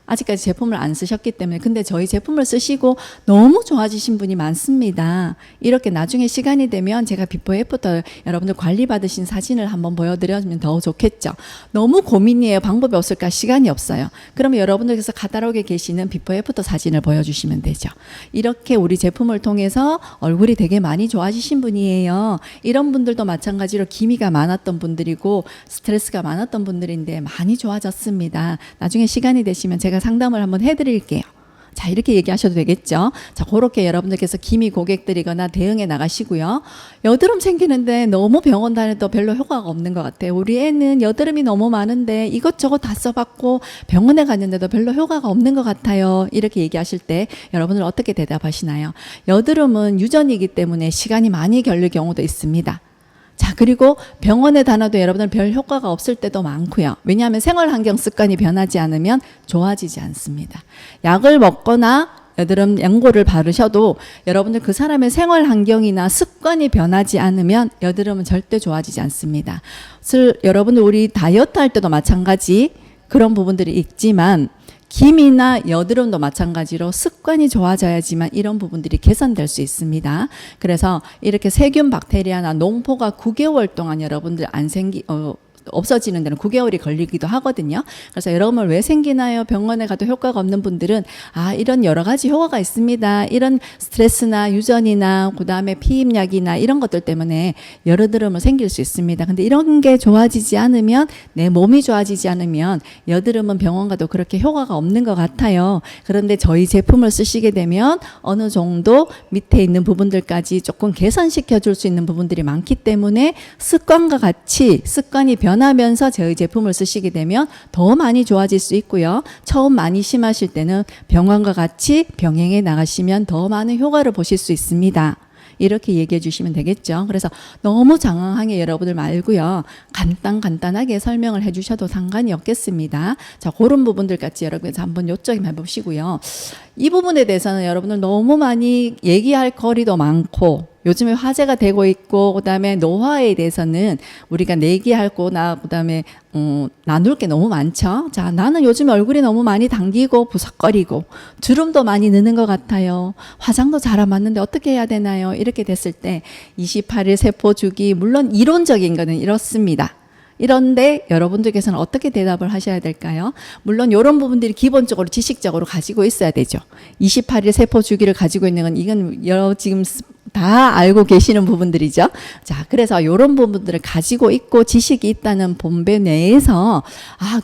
아직까지 제품을 안 쓰셨기 때문에. 근데 저희 제품을 쓰시고 너무 좋아지신 분이 많습니다. 이렇게 나중에 시간이 되면 제가 비포 애프터 여러분들 관리 받으신 사진을 한번 보여드리면 더 좋겠죠. 너무 고민이에요. 방법이 없을까? 시간이 없어요. 그러면 여러분들께서 카탈로그에 계시는 비포 애프터 사진을 보여주시면 되죠. 이렇게 우리 제품을 통해서 얼굴이 되게 많이 좋아지신 분이에요. 이런 분들도 마찬가지로 기미가 많았던 분들이고 스트레스가 많았던 분들인데 많이 좋아졌습니다. 나중에 시간이 되시면 제가 상담을 한번 해드릴게요. 자, 이렇게 얘기하셔도 되겠죠. 자, 그렇게 여러분들께서 기미 고객들이거나 대응해 나가시고요. 여드름 생기는데 너무 병원 다녀도 별로 효과가 없는 것 같아요. 우리 애는 여드름이 너무 많은데 이것저것 다 써봤고 병원에 갔는데도 별로 효과가 없는 것 같아요. 이렇게 얘기하실 때 여러분들 어떻게 대답하시나요? 여드름은 유전이기 때문에 시간이 많이 걸릴 경우도 있습니다. 자, 그리고 병원에 다녀도 여러분들 별 효과가 없을 때도 많고요. 왜냐하면 생활 환경 습관이 변하지 않으면 좋아지지 않습니다. 약을 먹거나 여드름 연고를 바르셔도 여러분들 그 사람의 생활 환경이나 습관이 변하지 않으면 여드름은 절대 좋아지지 않습니다. 여러분들 우리 다이어트 할 때도 마찬가지 그런 부분들이 있지만 기미나 여드름도 마찬가지로 습관이 좋아져야지만 이런 부분들이 개선될 수 있습니다. 그래서 이렇게 세균 박테리아나 농포가 9개월 동안 여러분들 없어지는 데는 9개월이 걸리기도 하거든요. 그래서 여러분들 왜 생기나요? 병원에 가도 효과가 없는 분들은 이런 여러 가지 효과가 있습니다. 이런 스트레스나 유전이나 그다음에 피임약이나 이런 것들 때문에 여드름은 생길 수 있습니다. 근데 이런 게 좋아지지 않으면 내 몸이 좋아지지 않으면 여드름은 병원 가도 그렇게 효과가 없는 것 같아요. 그런데 저희 제품을 쓰시게 되면 어느 정도 밑에 있는 부분들까지 조금 개선시켜 줄 수 있는 부분들이 많기 때문에 습관과 같이 습관이 변하면서 저희 제품을 쓰시게 되면 더 많이 좋아질 수 있고요. 처음 많이 심하실 때는 병원과 같이 병행해 나가시면 더 많은 효과를 보실 수 있습니다. 이렇게 얘기해 주시면 되겠죠. 그래서 너무 장황하게 여러분들 말고요. 간단하게 설명을 해 주셔도 상관이 없겠습니다. 자, 그런 부분들 같이 여러분께서 한번 요점 해보시고요. 이 부분에 대해서는 여러분들 너무 많이 얘기할 거리도 많고 요즘에 화제가 되고 있고 그다음에 노화에 대해서는 우리가 내기할 거나 그다음에 나눌 게 너무 많죠. 자, 나는 요즘 얼굴이 너무 많이 당기고 부석거리고 주름도 많이 느는 것 같아요. 화장도 잘 안 맞는데 어떻게 해야 되나요? 이렇게 됐을 때 28일 세포 주기 물론 이론적인 거는 이렇습니다. 이런데 여러분들께서는 어떻게 대답을 하셔야 될까요? 물론 이런 부분들이 기본적으로 지식적으로 가지고 있어야 되죠. 28일 세포 주기를 가지고 있는 건 이건 지금 다 알고 계시는 부분들이죠. 자, 그래서 이런 부분들을 가지고 있고 지식이 있다는 본배 내에서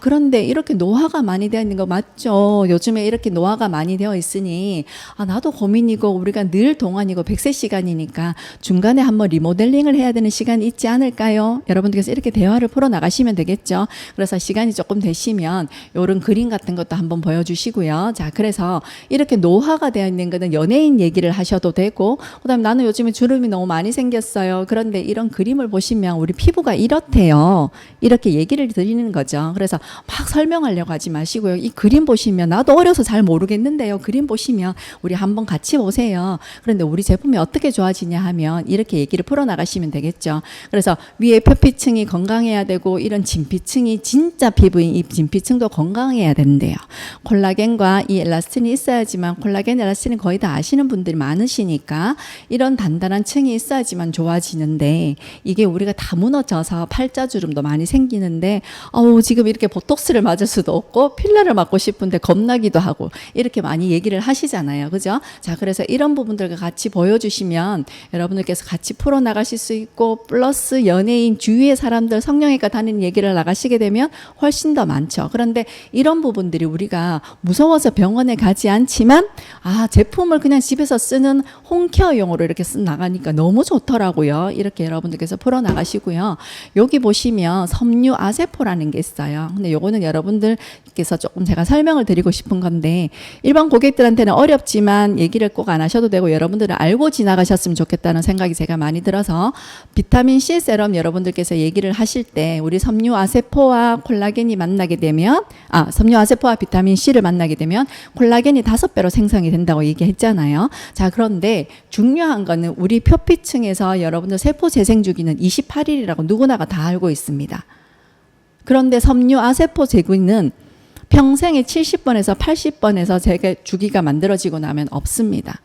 그런데 이렇게 노화가 많이 되어 있는 거 맞죠? 요즘에 이렇게 노화가 많이 되어 있으니 나도 고민이고 우리가 늘 동안이고 100세 시간이니까 중간에 한번 리모델링을 해야 되는 시간이 있지 않을까요? 여러분들께서 이렇게 대화를 풀어 나가시면 되겠죠. 그래서 시간이 조금 되시면 이런 그림 같은 것도 한번 보여주시고요. 자, 그래서 이렇게 노화가 되어 있는 거는 연예인 얘기를 하셔도 되고 그다음에 나는 요즘에 주름이 너무 많이 생겼어요. 그런데 이런 그림을 보시면 우리 피부가 이렇대요. 이렇게 얘기를 드리는 거죠. 그래서 막 설명하려고 하지 마시고요. 이 그림 보시면 나도 어려서 잘 모르겠는데요. 그림 보시면 우리 한번 같이 보세요. 그런데 우리 제품이 어떻게 좋아지냐 하면 이렇게 얘기를 풀어나가시면 되겠죠. 그래서 위에 표피층이 건강해야 되고 이런 진피층이 진짜 피부인 이 진피층도 건강해야 된대요. 콜라겐과 이 엘라스틴이 있어야지만 콜라겐, 엘라스틴은 거의 다 아시는 분들이 많으시니까 이런 단단한 층이 있어야지만 좋아지는데 이게 우리가 다 무너져서 팔자주름도 많이 생기는데 지금 이렇게 보톡스를 맞을 수도 없고 필러를 맞고 싶은데 겁나기도 하고 이렇게 많이 얘기를 하시잖아요. 그죠? 자, 그래서 이런 부분들과 같이 보여주시면 여러분들께서 같이 풀어나가실 수 있고 플러스 연예인 주위의 사람들 성형외과 다니는 얘기를 나가시게 되면 훨씬 더 많죠. 그런데 이런 부분들이 우리가 무서워서 병원에 가지 않지만 제품을 그냥 집에서 쓰는 홈케어용으로 이렇게 나가니까 너무 좋더라고요. 이렇게 여러분들께서 풀어나가시고요. 여기 보시면 섬유 아세포라는 게 있어요. 근데 요거는 여러분들께서 조금 제가 설명을 드리고 싶은 건데 일반 고객들한테는 어렵지만 얘기를 꼭 안 하셔도 되고 여러분들은 알고 지나가셨으면 좋겠다는 생각이 제가 많이 들어서 비타민C 세럼 여러분들께서 얘기를 하실 때 우리 섬유 아세포와 콜라겐이 만나게 되면 섬유 아세포와 비타민C를 만나게 되면 콜라겐이 5배로 생성이 된다고 얘기했잖아요. 자, 그런데 중요한 거는 우리 표피층에서 여러분들 세포 재생 주기는 28일이라고 누구나가 다 알고 있습니다. 그런데 섬유 아세포 재구는 평생에 70번에서 80번에서 재개 주기가 만들어지고 나면 없습니다.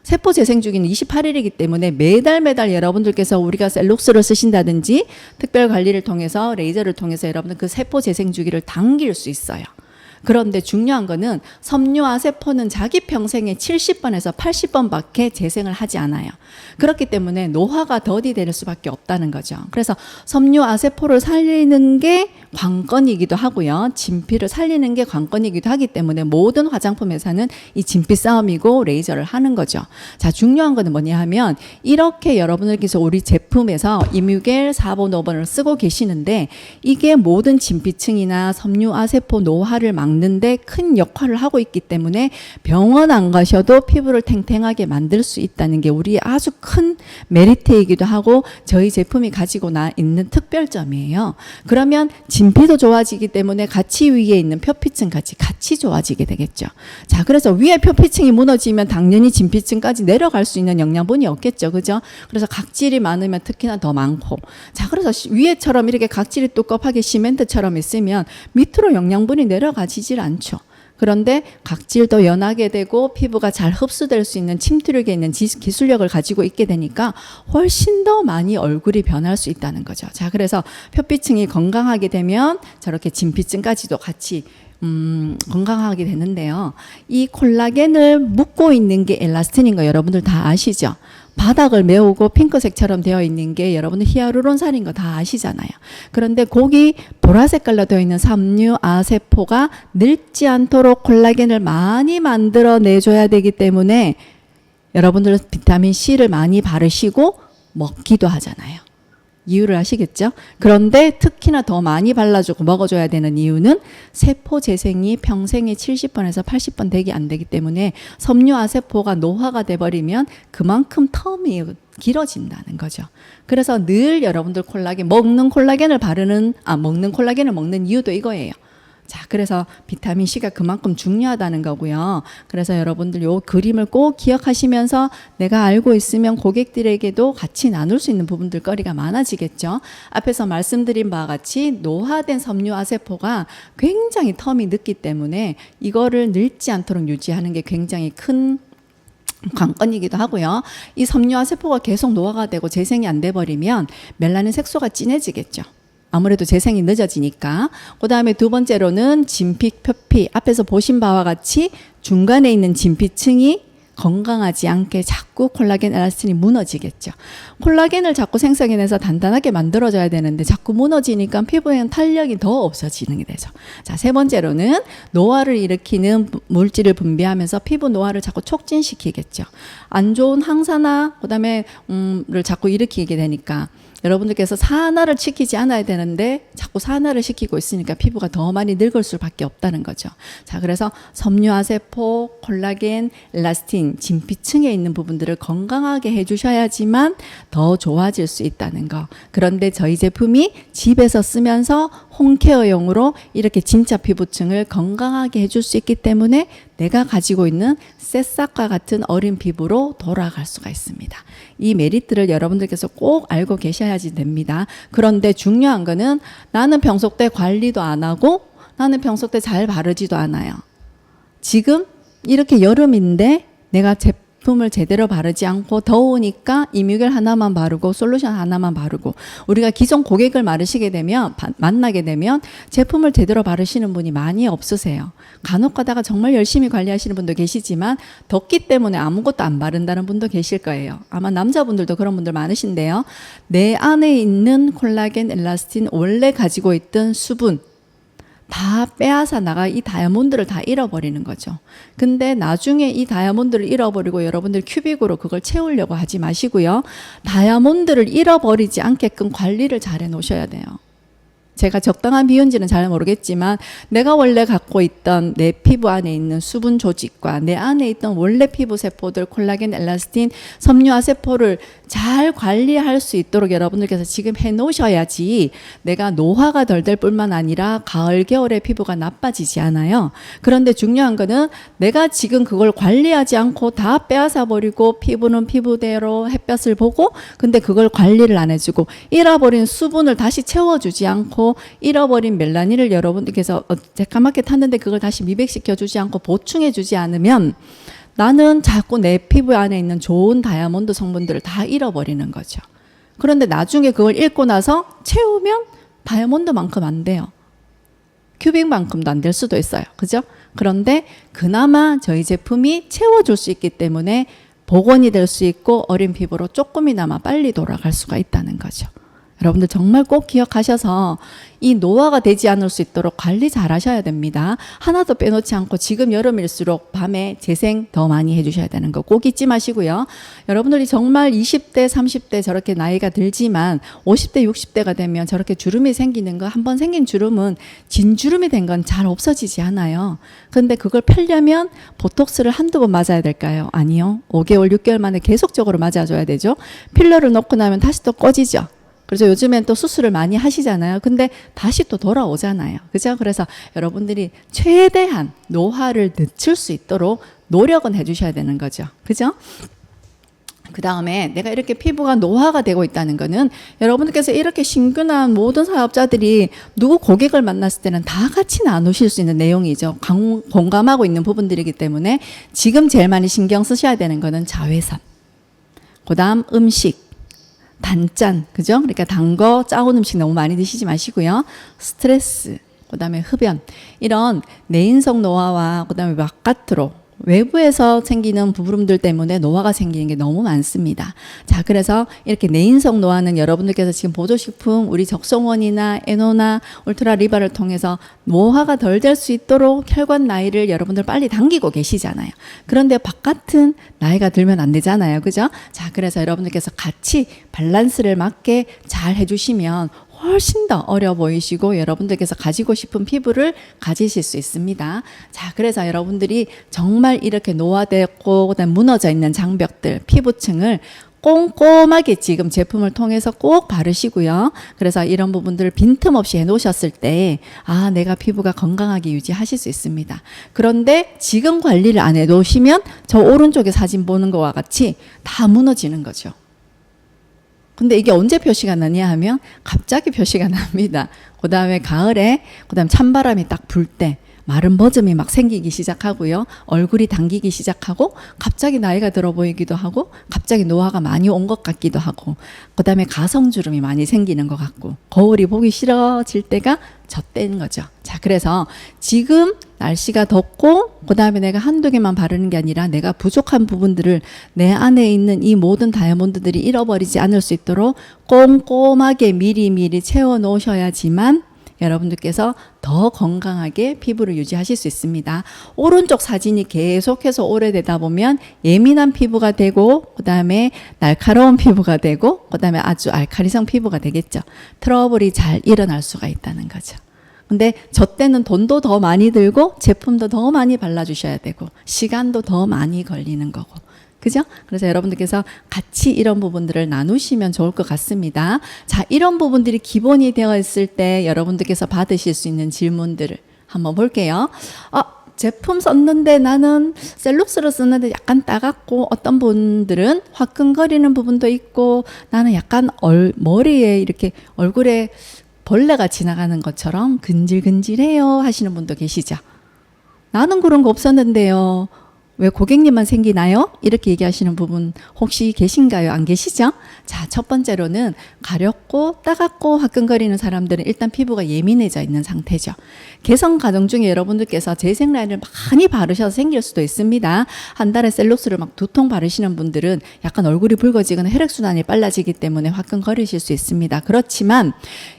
세포 재생 주기는 28일이기 때문에 매달 여러분들께서 우리가 셀록스를 쓰신다든지 특별 관리를 통해서 레이저를 통해서 여러분들 그 세포 재생 주기를 당길 수 있어요. 그런데 중요한 거는 섬유아세포는 자기 평생에 70번에서 80번밖에 재생을 하지 않아요. 그렇기 때문에 노화가 더디 될 수밖에 없다는 거죠. 그래서 섬유아세포를 살리는 게 관건이기도 하고요. 진피를 살리는 게 관건이기도 하기 때문에 모든 화장품 회사는 이 진피 싸움이고 레이저를 하는 거죠. 자, 중요한 거는 뭐냐 하면 이렇게 여러분들께서 우리 제품에서 이뮤겔 4번, 5번을 쓰고 계시는데 이게 모든 진피층이나 섬유아세포 노화를 막는데 큰 역할을 하고 있기 때문에 병원 안 가셔도 피부를 탱탱하게 만들 수 있다는 게 우리의 아주 큰 메리트이기도 하고 저희 제품이 가지고 있는 특별점이에요. 그러면 진피도 좋아지기 때문에 같이 위에 있는 표피층까지 같이 좋아지게 되겠죠. 자, 그래서 위에 표피층이 무너지면 당연히 진피층까지 내려갈 수 있는 영양분이 없겠죠. 그죠? 그래서 각질이 많으면 특히나 더 많고. 자, 그래서 위에처럼 이렇게 각질이 두껍하게 시멘트처럼 있으면 밑으로 영양분이 내려가지질 않죠. 그런데 각질도 연하게 되고 피부가 잘 흡수될 수 있는 침투력에 있는 기술력을 가지고 있게 되니까 훨씬 더 많이 얼굴이 변할 수 있다는 거죠. 자, 그래서 표피층이 건강하게 되면 저렇게 진피층까지도 같이 건강하게 되는데요. 이 콜라겐을 묶고 있는 게 엘라스틴인 거 여러분들 다 아시죠? 바닥을 메우고 핑크색처럼 되어 있는 게 여러분들 히아루론산인 거 다 아시잖아요. 그런데 거기 보라색깔로 되어 있는 섬유아세포가 늙지 않도록 콜라겐을 많이 만들어 내줘야 되기 때문에 여러분들은 비타민C를 많이 바르시고 먹기도 하잖아요. 이유를 아시겠죠? 그런데 특히나 더 많이 발라주고 먹어줘야 되는 이유는 세포 재생이 평생에 70번에서 80번 되기 안 되기 때문에 섬유아세포가 노화가 돼버리면 그만큼 텀이 길어진다는 거죠. 그래서 늘 여러분들 먹는 콜라겐을 먹는 이유도 이거예요. 자, 그래서 비타민 C가 그만큼 중요하다는 거고요. 그래서 여러분들 요 그림을 꼭 기억하시면서 내가 알고 있으면 고객들에게도 같이 나눌 수 있는 부분들 거리가 많아지겠죠. 앞에서 말씀드린 바와 같이 노화된 섬유화세포가 굉장히 텀이 늦기 때문에 이거를 늙지 않도록 유지하는 게 굉장히 큰 관건이기도 하고요. 이 섬유화세포가 계속 노화가 되고 재생이 안 돼 버리면 멜라닌 색소가 진해지겠죠. 아무래도 재생이 늦어지니까. 그 다음에 두 번째로는 진피, 표피. 앞에서 보신 바와 같이 중간에 있는 진피층이 건강하지 않게 자꾸 콜라겐, 엘라스틴이 무너지겠죠. 콜라겐을 자꾸 생성해내서 단단하게 만들어줘야 되는데 자꾸 무너지니까 피부에는 탄력이 더 없어지는 게 되죠. 자, 세 번째로는 노화를 일으키는 물질을 분비하면서 피부 노화를 자꾸 촉진시키겠죠. 안 좋은 항산화, 그 다음에 를 자꾸 일으키게 되니까 여러분들께서 산화를 시키지 않아야 되는데 자꾸 산화를 시키고 있으니까 피부가 더 많이 늙을 수밖에 없다는 거죠. 자, 그래서 섬유화세포, 콜라겐, 엘라스틴, 진피층에 있는 부분들을 건강하게 해주셔야지만 더 좋아질 수 있다는 거. 그런데 저희 제품이 집에서 쓰면서 홈케어용으로 이렇게 진짜 피부층을 건강하게 해줄 수 있기 때문에 내가 가지고 있는 새싹과 같은 어린 피부로 돌아갈 수가 있습니다. 이 메리트를 여러분들께서 꼭 알고 계셔야지 됩니다. 그런데 중요한 거는 나는 평소 때 관리도 안 하고 나는 평소 때 잘 바르지도 않아요. 지금 이렇게 여름인데 내가 제품을 제대로 바르지 않고 더우니까 이뮤겔 하나만 바르고 솔루션 하나만 바르고 우리가 기존 고객을 만나게 되면 제품을 제대로 바르시는 분이 많이 없으세요. 간혹 가다가 정말 열심히 관리하시는 분도 계시지만 덥기 때문에 아무것도 안 바른다는 분도 계실 거예요. 아마 남자분들도 그런 분들 많으신데요. 내 안에 있는 콜라겐, 엘라스틴 원래 가지고 있던 수분 다 빼앗아 나가 이 다이아몬드를 다 잃어버리는 거죠. 근데 나중에 이 다이아몬드를 잃어버리고 여러분들 큐빅으로 그걸 채우려고 하지 마시고요. 다이아몬드를 잃어버리지 않게끔 관리를 잘 해 놓으셔야 돼요. 제가 적당한 비유인지는 잘 모르겠지만 내가 원래 갖고 있던 내 피부 안에 있는 수분 조직과 내 안에 있던 원래 피부 세포들 콜라겐, 엘라스틴, 섬유화 세포를 잘 관리할 수 있도록 여러분들께서 지금 해 놓으셔야지 내가 노화가 덜 될 뿐만 아니라 가을, 겨울에 피부가 나빠지지 않아요. 그런데 중요한 거는 내가 지금 그걸 관리하지 않고 다 빼앗아 버리고 피부는 피부대로 햇볕을 보고 근데 그걸 관리를 안 해주고 잃어버린 수분을 다시 채워주지 않고 잃어버린 멜라닌을 여러분들께서 새까맣게 탔는데 그걸 다시 미백시켜 주지 않고 보충해 주지 않으면 나는 자꾸 내 피부 안에 있는 좋은 다이아몬드 성분들을 다 잃어버리는 거죠. 그런데 나중에 그걸 잃고 나서 채우면 다이아몬드만큼 안 돼요. 큐빅만큼도 안 될 수도 있어요. 그죠? 그런데 그나마 저희 제품이 채워줄 수 있기 때문에 복원이 될 수 있고 어린 피부로 조금이나마 빨리 돌아갈 수가 있다는 거죠. 여러분들 정말 꼭 기억하셔서 이 노화가 되지 않을 수 있도록 관리 잘 하셔야 됩니다. 하나도 빼놓지 않고 지금 여름일수록 밤에 재생 더 많이 해주셔야 되는 거 꼭 잊지 마시고요. 여러분들이 정말 20대, 30대 저렇게 나이가 들지만 50대, 60대가 되면 저렇게 주름이 생기는 거 한번 생긴 주름은 진주름이 된 건 잘 없어지지 않아요. 근데 그걸 펴려면 보톡스를 한두 번 맞아야 될까요? 아니요. 5개월, 6개월 만에 계속적으로 맞아줘야 되죠. 필러를 놓고 나면 다시 또 꺼지죠. 그래서 요즘엔 또 수술을 많이 하시잖아요. 근데 다시 또 돌아오잖아요. 그죠? 그래서 여러분들이 최대한 노화를 늦출 수 있도록 노력은 해주셔야 되는 거죠. 그죠? 그 다음에 내가 이렇게 피부가 노화가 되고 있다는 거는 여러분들께서 이렇게 신규한 모든 사업자들이 누구 고객을 만났을 때는 다 같이 나누실 수 있는 내용이죠. 공감하고 있는 부분들이기 때문에 지금 제일 많이 신경 쓰셔야 되는 거는 자외선. 그 다음 음식. 단짠, 그죠? 그러니까 단 거, 짜온 음식 너무 많이 드시지 마시고요. 스트레스, 그 다음에 흡연, 이런 내인성 노화와 그 다음에 바깥으로 외부에서 생기는 부분들 때문에 노화가 생기는 게 너무 많습니다. 자, 그래서 이렇게 내인성 노화는 여러분들께서 지금 보조식품 우리 적성원이나 에노나 울트라 리바를 통해서 노화가 덜 될 수 있도록 혈관 나이를 여러분들 빨리 당기고 계시잖아요. 그런데 바깥은 나이가 들면 안 되잖아요. 그죠? 자, 그래서 여러분들께서 같이 밸런스를 맞게 잘 해주시면 훨씬 더 어려 보이시고 여러분들께서 가지고 싶은 피부를 가지실 수 있습니다. 자, 그래서 여러분들이 정말 이렇게 노화되고 그다음 무너져 있는 장벽들, 피부층을 꼼꼼하게 지금 제품을 통해서 꼭 바르시고요. 그래서 이런 부분들을 빈틈없이 해놓으셨을 때 내가 피부가 건강하게 유지하실 수 있습니다. 그런데 지금 관리를 안 해놓으시면 저 오른쪽에 사진 보는 거와 같이 다 무너지는 거죠. 근데 이게 언제 표시가 나냐 하면 갑자기 표시가 납니다. 그 다음에 가을에, 그 다음에 찬바람이 딱 불 때 마른 버점이 막 생기기 시작하고요. 얼굴이 당기기 시작하고 갑자기 나이가 들어 보이기도 하고 갑자기 노화가 많이 온 것 같기도 하고 그 다음에 가성주름이 많이 생기는 것 같고 거울이 보기 싫어질 때가 저 때인 거죠. 자, 그래서 지금 날씨가 덥고 그 다음에 내가 한두 개만 바르는 게 아니라 내가 부족한 부분들을 내 안에 있는 이 모든 다이아몬드들이 잃어버리지 않을 수 있도록 꼼꼼하게 미리미리 채워 놓으셔야지만 여러분들께서 더 건강하게 피부를 유지하실 수 있습니다. 오른쪽 사진이 계속해서 오래되다 보면 예민한 피부가 되고 그 다음에 날카로운 피부가 되고 그 다음에 아주 알칼리성 피부가 되겠죠. 트러블이 잘 일어날 수가 있다는 거죠. 근데 저 때는 돈도 더 많이 들고 제품도 더 많이 발라주셔야 되고 시간도 더 많이 걸리는 거고 그죠? 그래서 여러분들께서 같이 이런 부분들을 나누시면 좋을 것 같습니다. 자, 이런 부분들이 기본이 되어 있을 때 여러분들께서 받으실 수 있는 질문들을 한번 볼게요. 제품 썼는데 나는 셀룩스를 썼는데 약간 따갑고 어떤 분들은 화끈거리는 부분도 있고 나는 약간 머리에 이렇게 얼굴에 벌레가 지나가는 것처럼 근질근질해요 하시는 분도 계시죠. 나는 그런 거 없었는데요. 왜 고객님만 생기나요? 이렇게 얘기하시는 부분 혹시 계신가요? 안 계시죠? 자, 첫 번째로는 가렵고 따갑고 화끈거리는 사람들은 일단 피부가 예민해져 있는 상태죠. 개선 과정 중에 여러분들께서 재생 라인을 많이 바르셔서 생길 수도 있습니다. 한 달에 셀룩스를 막 2통 바르시는 분들은 약간 얼굴이 붉어지거나 혈액순환이 빨라지기 때문에 화끈거리실 수 있습니다. 그렇지만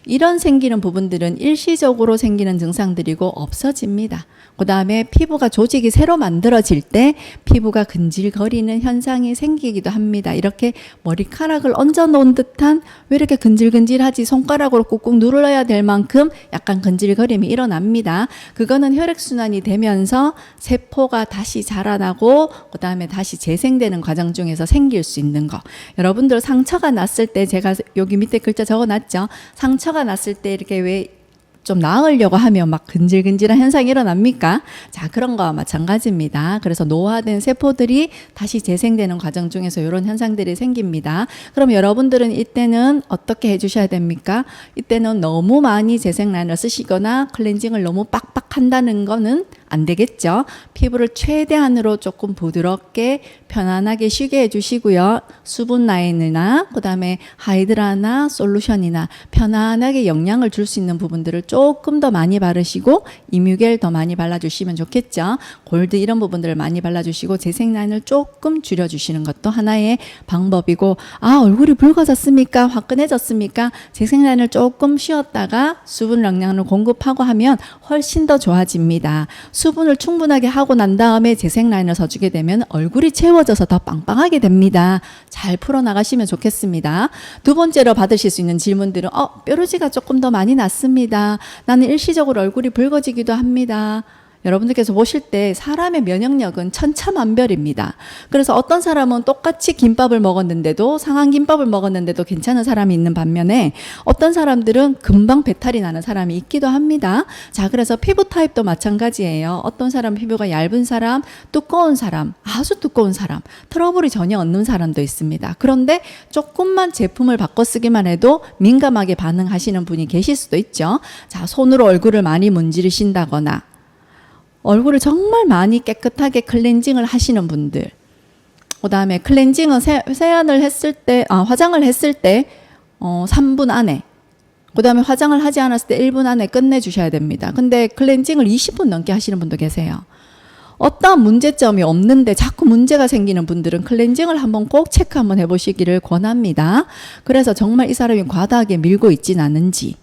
이런 생기는 부분들은 일시적으로 생기는 증상들이고 없어집니다. 그 다음에 피부가 조직이 새로 만들어질 때 피부가 근질거리는 현상이 생기기도 합니다. 이렇게 머리카락을 얹어 놓은 듯한 왜 이렇게 근질근질하지 손가락으로 꾹꾹 눌러야 될 만큼 약간 근질거림이 일어납니다. 그거는 혈액순환이 되면서 세포가 다시 자라나고 그 다음에 다시 재생되는 과정 중에서 생길 수 있는 거. 여러분들 상처가 났을 때 제가 여기 밑에 글자 적어놨죠. 상처가 났을 때 이렇게 왜 좀 나으려고 하면 막 근질근질한 현상이 일어납니까? 자, 그런 거와 마찬가지입니다. 그래서 노화된 세포들이 다시 재생되는 과정 중에서 이런 현상들이 생깁니다. 그럼 여러분들은 이때는 어떻게 해주셔야 됩니까? 이때는 너무 많이 재생 라인을 쓰시거나 클렌징을 너무 빡빡 한다는 거는 안 되겠죠. 피부를 최대한으로 조금 부드럽게 편안하게 쉬게 해주시고요. 수분 라인이나 그 다음에 하이드라나 솔루션이나 편안하게 영양을 줄 수 있는 부분들을 조금 더 많이 바르시고 이뮤겔 더 많이 발라주시면 좋겠죠. 골드 이런 부분들을 많이 발라주시고 재생 라인을 조금 줄여주시는 것도 하나의 방법이고 얼굴이 붉어졌습니까? 화끈해졌습니까? 재생 라인을 조금 쉬었다가 수분 영양을 공급하고 하면 훨씬 더 좋아집니다. 수분을 충분하게 하고 난 다음에 재생 라인을 써주게 되면 얼굴이 채워져서 더 빵빵하게 됩니다. 잘 풀어나가시면 좋겠습니다. 두 번째로 받으실 수 있는 질문들은 뾰루지가 조금 더 많이 났습니다. 나는 일시적으로 얼굴이 붉어지기도 합니다. 여러분들께서 보실 때 사람의 면역력은 천차만별입니다. 그래서 어떤 사람은 똑같이 김밥을 먹었는데도 상한 김밥을 먹었는데도 괜찮은 사람이 있는 반면에 어떤 사람들은 금방 배탈이 나는 사람이 있기도 합니다. 자, 그래서 피부 타입도 마찬가지예요. 어떤 사람 피부가 얇은 사람, 두꺼운 사람, 아주 두꺼운 사람, 트러블이 전혀 없는 사람도 있습니다. 그런데 조금만 제품을 바꿔 쓰기만 해도 민감하게 반응하시는 분이 계실 수도 있죠. 자, 손으로 얼굴을 많이 문지르신다거나 얼굴을 정말 많이 깨끗하게 클렌징을 하시는 분들. 그 다음에 클렌징은 세안을 했을 때, 화장을 했을 때, 3분 안에. 그 다음에 화장을 하지 않았을 때 1분 안에 끝내주셔야 됩니다. 근데 클렌징을 20분 넘게 하시는 분도 계세요. 어떠한 문제점이 없는데 자꾸 문제가 생기는 분들은 클렌징을 한번 꼭 체크 한번 해보시기를 권합니다. 그래서 정말 이 사람이 과다하게 밀고 있진 않은지.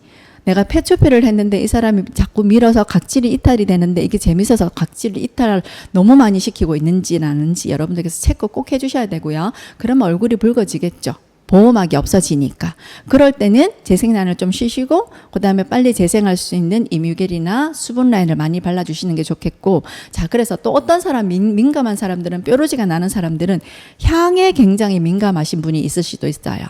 내가 페초페를 했는데 이 사람이 자꾸 밀어서 각질이 이탈이 되는데 이게 재밌어서 각질을 이탈을 너무 많이 시키고 있는지 아닌지 여러분들께서 체크 꼭 해주셔야 되고요. 그러면 얼굴이 붉어지겠죠. 보호막이 없어지니까. 그럴 때는 재생란을 좀 쉬시고 그다음에 빨리 재생할 수 있는 이뮤겔이나 수분 라인을 많이 발라주시는 게 좋겠고, 자 그래서 또 어떤 사람 민감한 사람들은, 뾰루지가 나는 사람들은 향에 굉장히 민감하신 분이 있을 수도 있어요.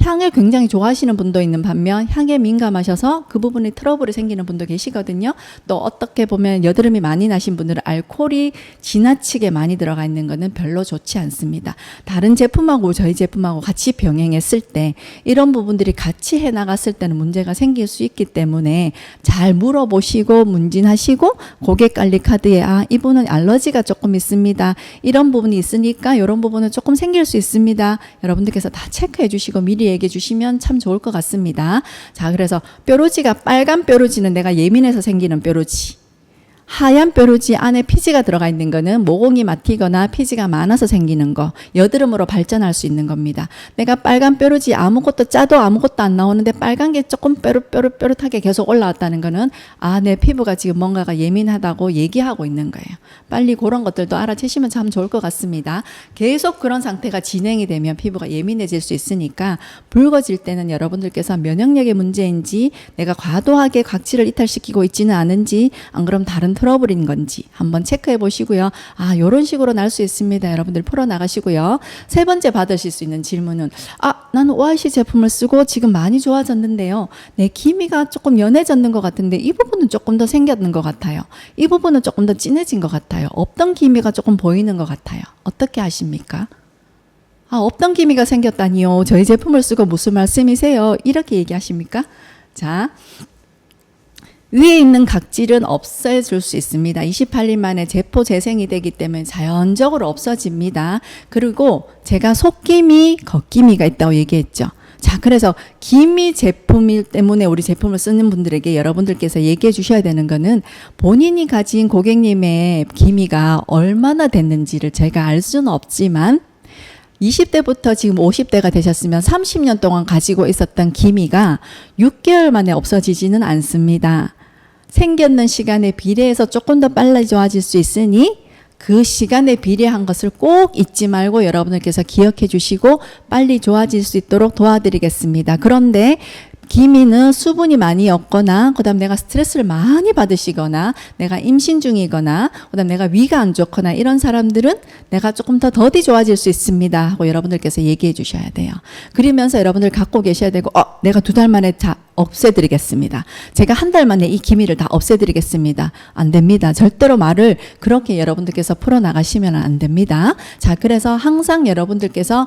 향을 굉장히 좋아하시는 분도 있는 반면 향에 민감하셔서 그 부분에 트러블이 생기는 분도 계시거든요. 또 어떻게 보면 여드름이 많이 나신 분들은 알코올이 지나치게 많이 들어가 있는 거는 별로 좋지 않습니다. 다른 제품하고 저희 제품하고 같이 병행했을 때 이런 부분들이 같이 해 나갔을 때는 문제가 생길 수 있기 때문에 잘 물어보시고 문진하시고 고객관리 카드에 이분은 알러지가 조금 있습니다. 이런 부분이 있으니까 이런 부분은 조금 생길 수 있습니다. 여러분들께서 다 체크해 주시고 미리 얘기해 주시면 참 좋을 것 같습니다. 자, 그래서 뾰루지가, 빨간 뾰루지는 내가 예민해서 생기는 뾰루지, 하얀 뾰루지 안에 피지가 들어가 있는 거는 모공이 막히거나 피지가 많아서 생기는 거, 여드름으로 발전할 수 있는 겁니다. 내가 빨간 뾰루지 아무것도 짜도 아무것도 안 나오는데 빨간 게 조금 뾰루뾰루뾰루하게 계속 올라왔다는 거는 내 피부가 지금 뭔가가 예민하다고 얘기하고 있는 거예요. 빨리 그런 것들도 알아채시면 참 좋을 것 같습니다. 계속 그런 상태가 진행이 되면 피부가 예민해질 수 있으니까 붉어질 때는 여러분들께서 면역력의 문제인지 내가 과도하게 각질을 이탈시키고 있지는 않은지, 안 그럼 다른 트러블인 건지 한번 체크해 보시고요. 요런 식으로 날 수 있습니다. 여러분들 풀어 나가시고요. 세 번째 받으실 수 있는 질문은 나는 OIC 제품을 쓰고 지금 많이 좋아졌는데요. 내 기미가 조금 연해졌는 것 같은데 이 부분은 조금 더 생겼는 것 같아요. 이 부분은 조금 더 진해진 것 같아요. 없던 기미가 조금 보이는 것 같아요. 어떻게 하십니까? 없던 기미가 생겼다니요. 저희 제품을 쓰고 무슨 말씀이세요? 이렇게 얘기하십니까? 자, 위에 있는 각질은 없애줄 수 있습니다. 28일 만에 제포 재생이 되기 때문에 자연적으로 없어집니다. 그리고 제가 속기미, 겉기미가 있다고 얘기했죠. 자, 그래서 기미 제품일 때문에 우리 제품을 쓰는 분들에게 여러분들께서 얘기해 주셔야 되는 거는 본인이 가진 고객님의 기미가 얼마나 됐는지를 제가 알 수는 없지만 20대부터 지금 50대가 되셨으면 30년 동안 가지고 있었던 기미가 6개월 만에 없어지지는 않습니다. 생겼는 시간에 비례해서 조금 더 빨리 좋아질 수 있으니 그 시간에 비례한 것을 꼭 잊지 말고 여러분들께서 기억해 주시고 빨리 좋아질 수 있도록 도와드리겠습니다. 그런데 기미는 수분이 많이 없거나 그다음 내가 스트레스를 많이 받으시거나 내가 임신 중이거나 그다음 내가 위가 안 좋거나 이런 사람들은 내가 조금 더 더디 좋아질 수 있습니다 하고 여러분들께서 얘기해 주셔야 돼요. 그러면서 여러분들 갖고 계셔야 되고 내가 2달 만에 없애드리겠습니다. 제가 1달 만에 이 기미를 다 없애드리겠습니다. 안 됩니다. 절대로 말을 그렇게 여러분들께서 풀어나가시면 안 됩니다. 자, 그래서 항상 여러분들께서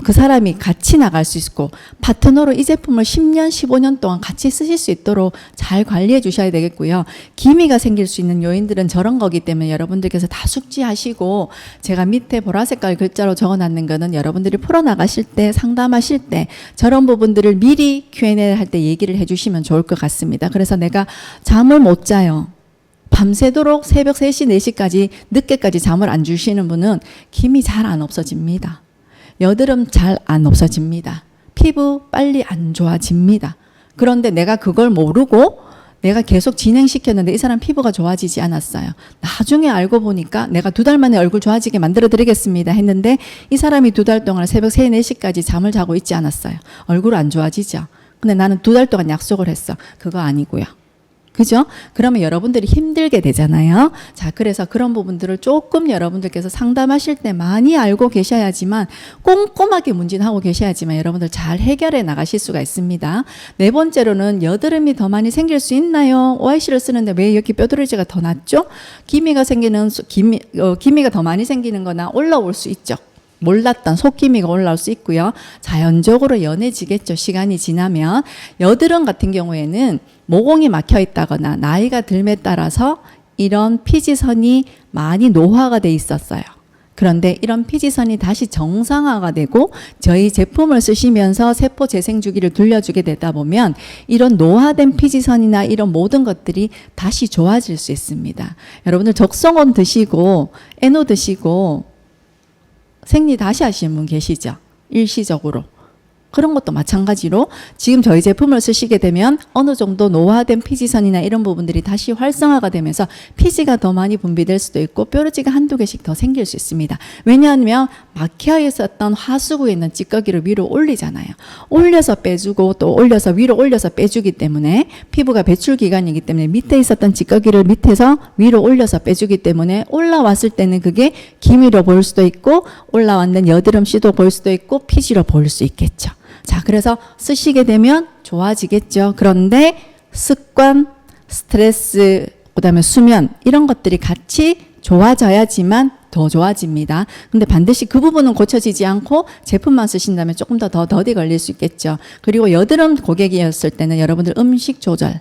그 사람이 같이 나갈 수 있고 파트너로 이 제품을 10년, 15년 동안 같이 쓰실 수 있도록 잘 관리해 주셔야 되겠고요. 기미가 생길 수 있는 요인들은 저런 거기 때문에 여러분들께서 다 숙지하시고 제가 밑에 보라색깔 글자로 적어놨는 거는 여러분들이 풀어나가실 때, 상담하실 때 저런 부분들을 미리 Q&A 할 때 얘기를 해주시면 좋을 것 같습니다. 그래서 내가 잠을 못 자요. 밤새도록 새벽 3시, 4시까지 늦게까지 잠을 안 주시는 분은 기미 잘 안 없어집니다. 여드름 잘 안 없어집니다. 피부 빨리 안 좋아집니다. 그런데 내가 그걸 모르고 내가 계속 진행시켰는데 이 사람 피부가 좋아지지 않았어요. 나중에 알고 보니까 내가 2달 만에 얼굴 좋아지게 만들어 드리겠습니다 했는데 이 사람이 2달 동안 새벽 3, 4시까지 잠을 자고 있지 않았어요. 얼굴 안 좋아지죠. 근데 나는 2달 동안 약속을 했어. 그거 아니고요. 그죠? 그러면 여러분들이 힘들게 되잖아요. 자, 그래서 그런 부분들을 조금 여러분들께서 상담하실 때 많이 알고 계셔야지만 꼼꼼하게 문진하고 계셔야지만 여러분들 잘 해결해 나가실 수가 있습니다. 네 번째로는 여드름이 더 많이 생길 수 있나요? OIC를 쓰는데 왜 여기 뼈두리지가 더 낫죠? 기미가 더 많이 생기는 거나 올라올 수 있죠. 몰랐던 속기미가 올라올 수 있고요. 자연적으로 연해지겠죠. 시간이 지나면. 여드름 같은 경우에는 모공이 막혀 있다거나 나이가 들에 따라서 이런 피지선이 많이 노화가 돼 있었어요. 그런데 이런 피지선이 다시 정상화가 되고 저희 제품을 쓰시면서 세포 재생 주기를 돌려주게 되다 보면 이런 노화된 피지선이나 이런 모든 것들이 다시 좋아질 수 있습니다. 여러분들 적성원 드시고 에노 드시고 생리 다시 하시는 분 계시죠? 일시적으로. 그런 것도 마찬가지로 지금 저희 제품을 쓰시게 되면 어느 정도 노화된 피지선이나 이런 부분들이 다시 활성화가 되면서 피지가 더 많이 분비될 수도 있고 뾰루지가 한두 개씩 더 생길 수 있습니다. 왜냐하면 막혀 있었던 하수구에 있는 찌꺼기를 위로 올리잖아요. 올려서 빼주고 또 올려서 위로 올려서 빼주기 때문에 피부가 배출 기관이기 때문에 밑에 있었던 찌꺼기를 밑에서 위로 올려서 빼주기 때문에 올라왔을 때는 그게 기미로 보일 수도 있고 올라왔는 여드름 씨도 보일 수도 있고 피지로 보일 수 있겠죠. 자, 그래서 쓰시게 되면 좋아지겠죠. 그런데 습관, 스트레스, 그다음에 수면 이런 것들이 같이 좋아져야지만 더 좋아집니다. 근데 반드시 그 부분은 고쳐지지 않고 제품만 쓰신다면 조금 더 더디 걸릴 수 있겠죠. 그리고 여드름 고객이었을 때는 여러분들 음식 조절,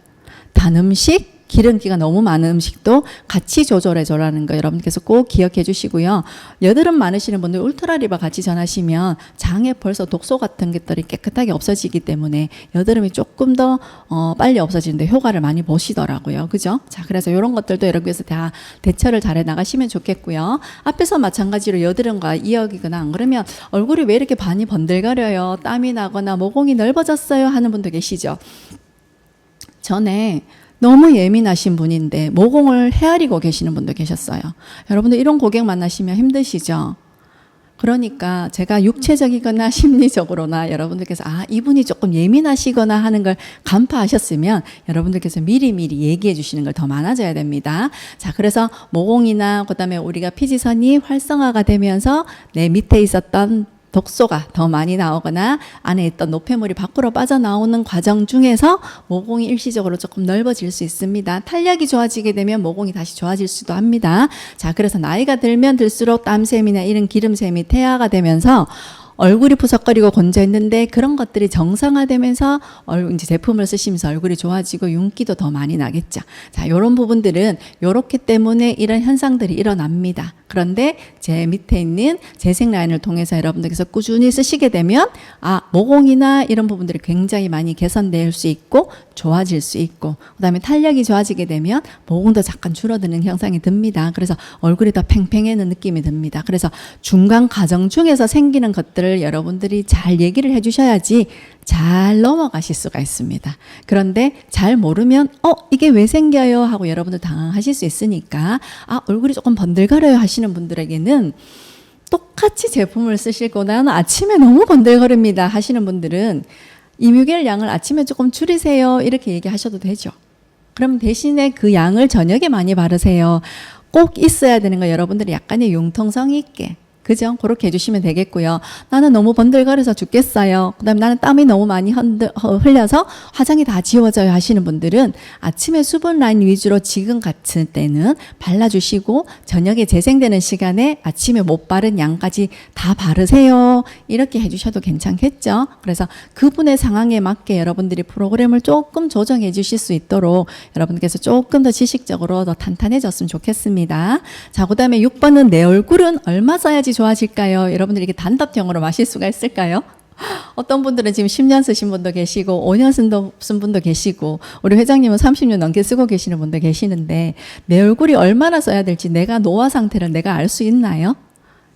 단 음식, 기름기가 너무 많은 음식도 같이 조절해 줘라는 거 여러분께서 꼭 기억해 주시고요. 여드름 많으시는 분들 울트라리바 같이 전하시면 장에 벌써 독소 같은 것들이 깨끗하게 없어지기 때문에 여드름이 조금 더 빨리 없어지는데 효과를 많이 보시더라고요. 그죠? 자, 그래서 이런 것들도 여러분께서 다 대처를 잘해 나가시면 좋겠고요. 앞에서 마찬가지로 여드름과 이어지거나 안 그러면 얼굴이 왜 이렇게 많이 번들거려요? 땀이 나거나 모공이 넓어졌어요? 하는 분도 계시죠? 전에 너무 예민하신 분인데 모공을 헤아리고 계시는 분도 계셨어요. 여러분들 이런 고객 만나시면 힘드시죠? 그러니까 제가 육체적이거나 심리적으로나 여러분들께서 이분이 조금 예민하시거나 하는 걸 간파하셨으면 여러분들께서 미리미리 얘기해 주시는 걸 더 많아져야 됩니다. 자, 그래서 모공이나 그다음에 우리가 피지선이 활성화가 되면서 내 밑에 있었던 독소가 더 많이 나오거나 안에 있던 노폐물이 밖으로 빠져나오는 과정 중에서 모공이 일시적으로 조금 넓어질 수 있습니다. 탄력이 좋아지게 되면 모공이 다시 좋아질 수도 합니다. 자, 그래서 나이가 들면 들수록 땀샘이나 이런 기름샘이 태아가 되면서 얼굴이 푸석거리고 건져 있는데 그런 것들이 정상화되면서 이제 제품을 쓰시면서 얼굴이 좋아지고 윤기도 더 많이 나겠죠. 자, 이런 부분들은 요렇기 때문에 이런 현상들이 일어납니다. 그런데 제 밑에 있는 재생 라인을 통해서 여러분들께서 꾸준히 쓰시게 되면 모공이나 이런 부분들이 굉장히 많이 개선될 수 있고 좋아질 수 있고 그다음에 탄력이 좋아지게 되면 모공도 잠깐 줄어드는 현상이 듭니다. 그래서 얼굴이 더 팽팽해지는 느낌이 듭니다. 그래서 중간 과정 중에서 생기는 것들을 여러분들이 잘 얘기를 해주셔야지 잘 넘어가실 수가 있습니다. 그런데 잘 모르면 이게 왜 생겨요? 하고 여러분들 당황하실 수 있으니까 얼굴이 조금 번들거려요 하시는 분들에게는 똑같이 제품을 쓰시고 나는 아침에 너무 번들거립니다 하시는 분들은 이뮤겔 양을 아침에 조금 줄이세요 이렇게 얘기하셔도 되죠. 그럼 대신에 그 양을 저녁에 많이 바르세요. 꼭 있어야 되는 거 여러분들이 약간의 융통성 있게 그죠? 그렇게 해주시면 되겠고요. 나는 너무 번들거려서 죽겠어요. 그 다음에 나는 땀이 너무 많이 흘려서 화장이 다 지워져요 하시는 분들은 아침에 수분 라인 위주로 지금 같은 때는 발라주시고 저녁에 재생되는 시간에 아침에 못 바른 양까지 다 바르세요. 이렇게 해주셔도 괜찮겠죠? 그래서 그분의 상황에 맞게 여러분들이 프로그램을 조금 조정해 주실 수 있도록 여러분께서 조금 더 지식적으로 더 탄탄해졌으면 좋겠습니다. 자, 그 다음에 6번은 내 얼굴은 얼마 써야지 좋아질까요? 여러분들이 이렇게 단답형으로 마실 수가 있을까요? 어떤 분들은 지금 10년 쓰신 분도 계시고 5년 쓴 분도 계시고 우리 회장님은 30년 넘게 쓰고 계시는 분도 계시는데 내 얼굴이 얼마나 써야 될지 내가 노화 상태를 내가 알 수 있나요?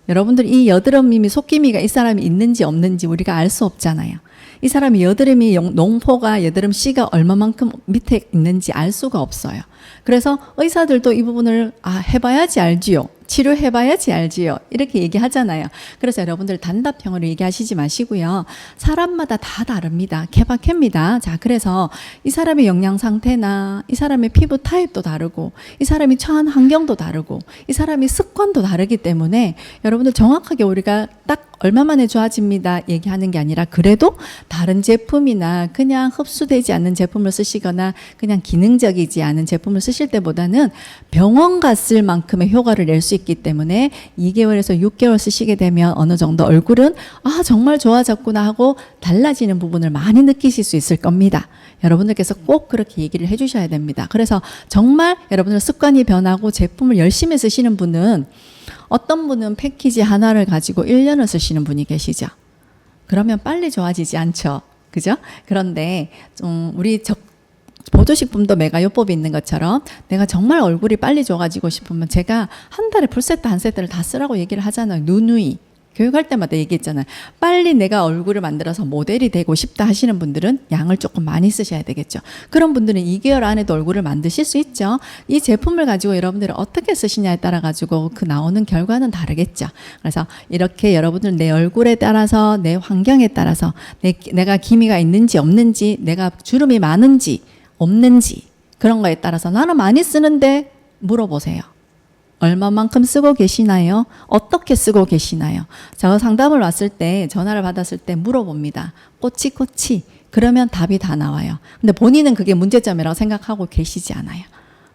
여러분들 이 여드름이 속기미가 이 사람이 있는지 없는지 우리가 알 수 없잖아요. 이 사람이 여드름이 농포가 여드름 씨가 얼마만큼 밑에 있는지 알 수가 없어요. 그래서 의사들도 이 부분을 해봐야지 알지요. 치료해봐야지 알지요. 이렇게 얘기하잖아요. 그래서 여러분들 단답형으로 얘기하시지 마시고요. 사람마다 다 다릅니다. 케바케입니다. 자, 그래서 이 사람의 영양 상태나 이 사람의 피부 타입도 다르고 이 사람이 처한 환경도 다르고 이 사람이 습관도 다르기 때문에 여러분들 정확하게 우리가 딱 얼마 만에 좋아집니다 얘기하는 게 아니라 그래도 다른 제품이나 그냥 흡수되지 않는 제품을 쓰시거나 그냥 기능적이지 않은 제품을 쓰실 때보다는 병원 갔을 만큼의 효과를 낼 수 있기 때문에 2개월에서 6개월 쓰시게 되면 어느 정도 얼굴은 정말 좋아졌구나 하고 달라지는 부분을 많이 느끼실 수 있을 겁니다. 여러분들께서 꼭 그렇게 얘기를 해주셔야 됩니다. 그래서 정말 여러분들 습관이 변하고 제품을 열심히 쓰시는 분은 어떤 분은 패키지 하나를 가지고 1년을 쓰시는 분이 계시죠. 그러면 빨리 좋아지지 않죠. 그죠? 그런데 우리 보조식품도 메가요법이 있는 것처럼 내가 정말 얼굴이 빨리 좋아지고 싶으면 제가 한 달에 풀세트 한 세트를 다 쓰라고 얘기를 하잖아요. 누누이. 교육할 때마다 얘기했잖아요. 빨리 내가 얼굴을 만들어서 모델이 되고 싶다 하시는 분들은 양을 조금 많이 쓰셔야 되겠죠. 그런 분들은 2개월 안에도 얼굴을 만드실 수 있죠. 이 제품을 가지고 여러분들이 어떻게 쓰시냐에 따라 가지고 그 나오는 결과는 다르겠죠. 그래서 이렇게 여러분들 내 얼굴에 따라서 내 환경에 따라서 내가 기미가 있는지 없는지, 내가 주름이 많은지 없는지 그런 거에 따라서 나는 많이 쓰는데 물어보세요. 얼마만큼 쓰고 계시나요? 어떻게 쓰고 계시나요? 저 상담을 왔을 때, 전화를 받았을 때 물어봅니다. 꼬치꼬치. 그러면 답이 다 나와요. 근데 본인은 그게 문제점이라고 생각하고 계시지 않아요.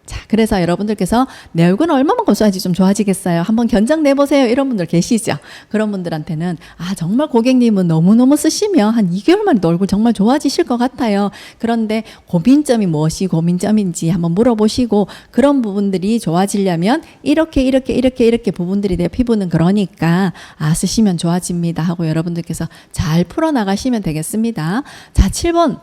자, 그래서 여러분들께서 내 얼굴은 얼마만큼 써야지 좀 좋아지겠어요? 한번 견적 내보세요. 이런 분들 계시죠? 그런 분들한테는 정말 고객님은 너무너무 쓰시면 한 2개월 만에 얼굴 정말 좋아지실 것 같아요. 그런데 고민점이 무엇이 고민점인지 한번 물어보시고 그런 부분들이 좋아지려면 이렇게 부분들이 내 피부는 그러니까 쓰시면 좋아집니다 하고 여러분들께서 잘 풀어나가시면 되겠습니다. 자, 7번.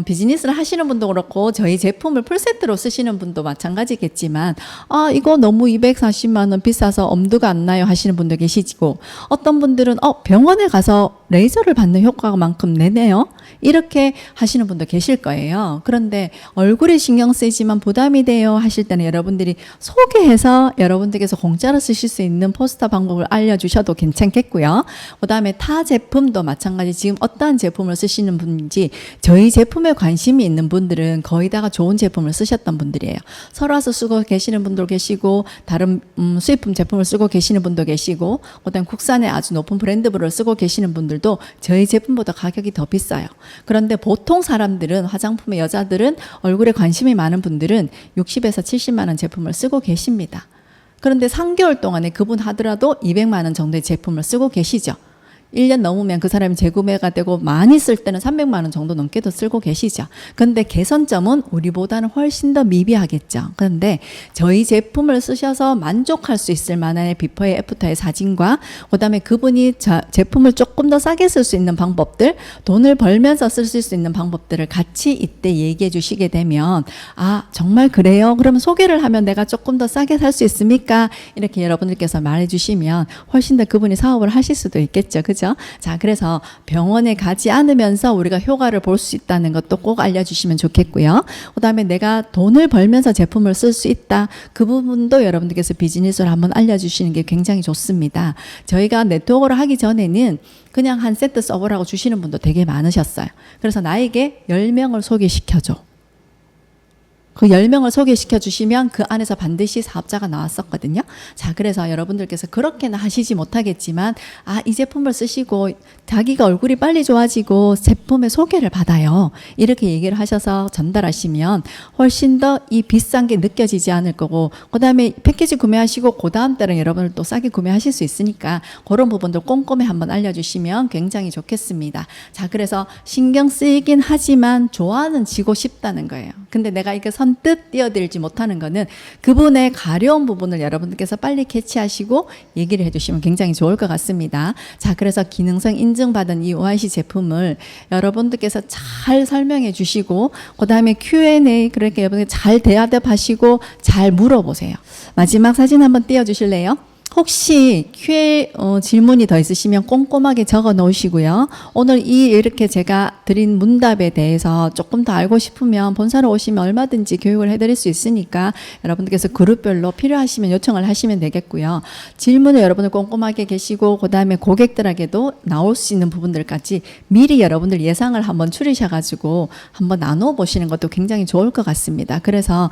비즈니스를 하시는 분도 그렇고 저희 제품을 풀세트로 쓰시는 분도 마찬가지겠지만 이거 너무 240만 원 비싸서 엄두가 안 나요 하시는 분도 계시고 어떤 분들은 병원에 가서 레이저를 받는 효과만큼 내네요 이렇게 하시는 분도 계실 거예요. 그런데 얼굴에 신경 쓰이지만 부담이 돼요 하실 때는 여러분들이 소개해서 여러분들께서 공짜로 쓰실 수 있는 포스터 방법을 알려주셔도 괜찮겠고요. 그 다음에 타 제품도 마찬가지 지금 어떠한 제품을 쓰시는 분인지 저희 제품에 관심이 있는 분들은 거의 다가 좋은 제품을 쓰셨던 분들이에요. 설화서 쓰고 계시는 분도 계시고 다른 수입품 제품을 쓰고 계시는 분도 계시고 그다음 국산의 아주 높은 브랜드물을 쓰고 계시는 분들도 저희 제품보다 가격이 더 비싸요. 그런데 보통 사람들은 화장품의 여자들은 얼굴에 관심이 많은 분들은 60에서 70만 원 제품을 쓰고 계십니다. 그런데 3개월 동안에 그분 하더라도 200만 원 정도의 제품을 쓰고 계시죠. 1년 넘으면 그 사람이 재구매가 되고 많이 쓸 때는 300만 원 정도 넘게도 쓰고 계시죠. 그런데 개선점은 우리보다는 훨씬 더 미비하겠죠. 그런데 저희 제품을 쓰셔서 만족할 수 있을 만한 비포의 애프터의 사진과 그다음에 그분이 제품을 조금 더 싸게 쓸 수 있는 방법들, 돈을 벌면서 쓸 수 있는 방법들을 같이 이때 얘기해 주시게 되면 정말 그래요? 그러면 소개를 하면 내가 조금 더 싸게 살 수 있습니까? 이렇게 여러분들께서 말해 주시면 훨씬 더 그분이 사업을 하실 수도 있겠죠. 그죠? 자, 그래서 병원에 가지 않으면서 우리가 효과를 볼 수 있다는 것도 꼭 알려주시면 좋겠고요. 그 다음에 내가 돈을 벌면서 제품을 쓸 수 있다. 그 부분도 여러분들께서 비즈니스를 한번 알려주시는 게 굉장히 좋습니다. 저희가 네트워크를 하기 전에는 그냥 한 세트 써보라고 주시는 분도 되게 많으셨어요. 그래서 나에게 10명을 소개시켜줘. 그 10명을 소개시켜 주시면 그 안에서 반드시 사업자가 나왔었거든요. 자, 그래서 여러분들께서 그렇게는 하시지 못하겠지만 이 제품을 쓰시고 자기가 얼굴이 빨리 좋아지고 제품의 소개를 받아요. 이렇게 얘기를 하셔서 전달하시면 훨씬 더 이 비싼 게 느껴지지 않을 거고 그 다음에 패키지 구매하시고 그 다음 달은 여러분들 또 싸게 구매하실 수 있으니까 그런 부분들 꼼꼼히 한번 알려주시면 굉장히 좋겠습니다. 자, 그래서 신경 쓰이긴 하지만 좋아는 지고 싶다는 거예요. 근데 내가 이게 선뜻 띄어들지 못하는 거는 그분의 가려운 부분을 여러분들께서 빨리 캐치하시고 얘기를 해주시면 굉장히 좋을 것 같습니다. 자, 그래서 기능성 인증받은 이 OIC 제품을 여러분들께서 잘 설명해 주시고 그 다음에 Q&A 그렇게 여러분들 잘 대답하시고 잘 물어보세요. 마지막 사진 한번 띄워주실래요? 혹시 질문이 더 있으시면 꼼꼼하게 적어 놓으시고요. 오늘 이렇게 제가 드린 문답에 대해서 조금 더 알고 싶으면 본사로 오시면 얼마든지 교육을 해드릴 수 있으니까 여러분들께서 그룹별로 필요하시면 요청을 하시면 되겠고요. 질문을 여러분들 꼼꼼하게 계시고 그 다음에 고객들에게도 나올 수 있는 부분들까지 미리 여러분들 예상을 한번 추리셔가지고 한번 나눠보시는 것도 굉장히 좋을 것 같습니다. 그래서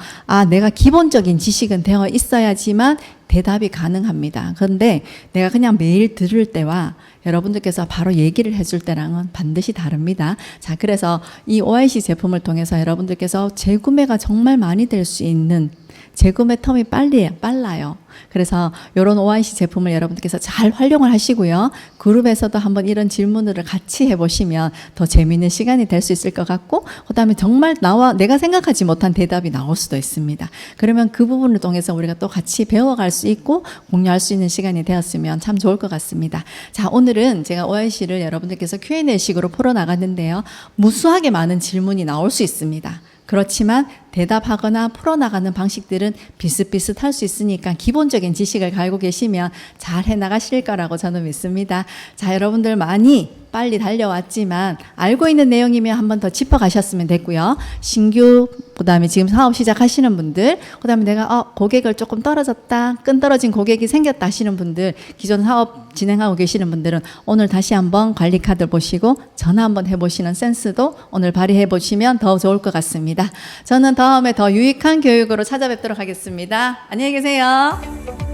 내가 기본적인 지식은 되어 있어야지만 대답이 가능합니다. 그런데 내가 그냥 매일 들을 때와 여러분들께서 바로 얘기를 해줄 때랑은 반드시 다릅니다. 자, 그래서 이 OIC 제품을 통해서 여러분들께서 재구매가 정말 많이 될 수 있는 재구매 텀이 빨라요. 그래서 이런 OIC 제품을 여러분들께서 잘 활용을 하시고요. 그룹에서도 한번 이런 질문을 같이 해보시면 더 재미있는 시간이 될 수 있을 것 같고 그 다음에 정말 내가 생각하지 못한 대답이 나올 수도 있습니다. 그러면 그 부분을 통해서 우리가 또 같이 배워갈 수 있고 공유할 수 있는 시간이 되었으면 참 좋을 것 같습니다. 자, 오늘은 제가 OIC를 여러분들께서 Q&A 식으로 풀어나갔는데요. 무수하게 많은 질문이 나올 수 있습니다. 그렇지만 대답하거나 풀어나가는 방식들은 비슷비슷할 수 있으니까 기본적인 지식을 가지고 계시면 잘 해나가실 거라고 저는 믿습니다. 자, 여러분들 많이 빨리 달려왔지만 알고 있는 내용이면 한 번 더 짚어가셨으면 됐고요. 신규, 그다음에 지금 사업 시작하시는 분들, 그다음에 내가 고객을 조금 떨어졌다, 끈 떨어진 고객이 생겼다 하시는 분들, 기존 사업 진행하고 계시는 분들은 오늘 다시 한번 관리 카드 보시고 전화 한번 해보시는 센스도 오늘 발휘해 보시면 더 좋을 것 같습니다. 저는 다음에 더 유익한 교육으로 찾아뵙도록 하겠습니다. 안녕히 계세요.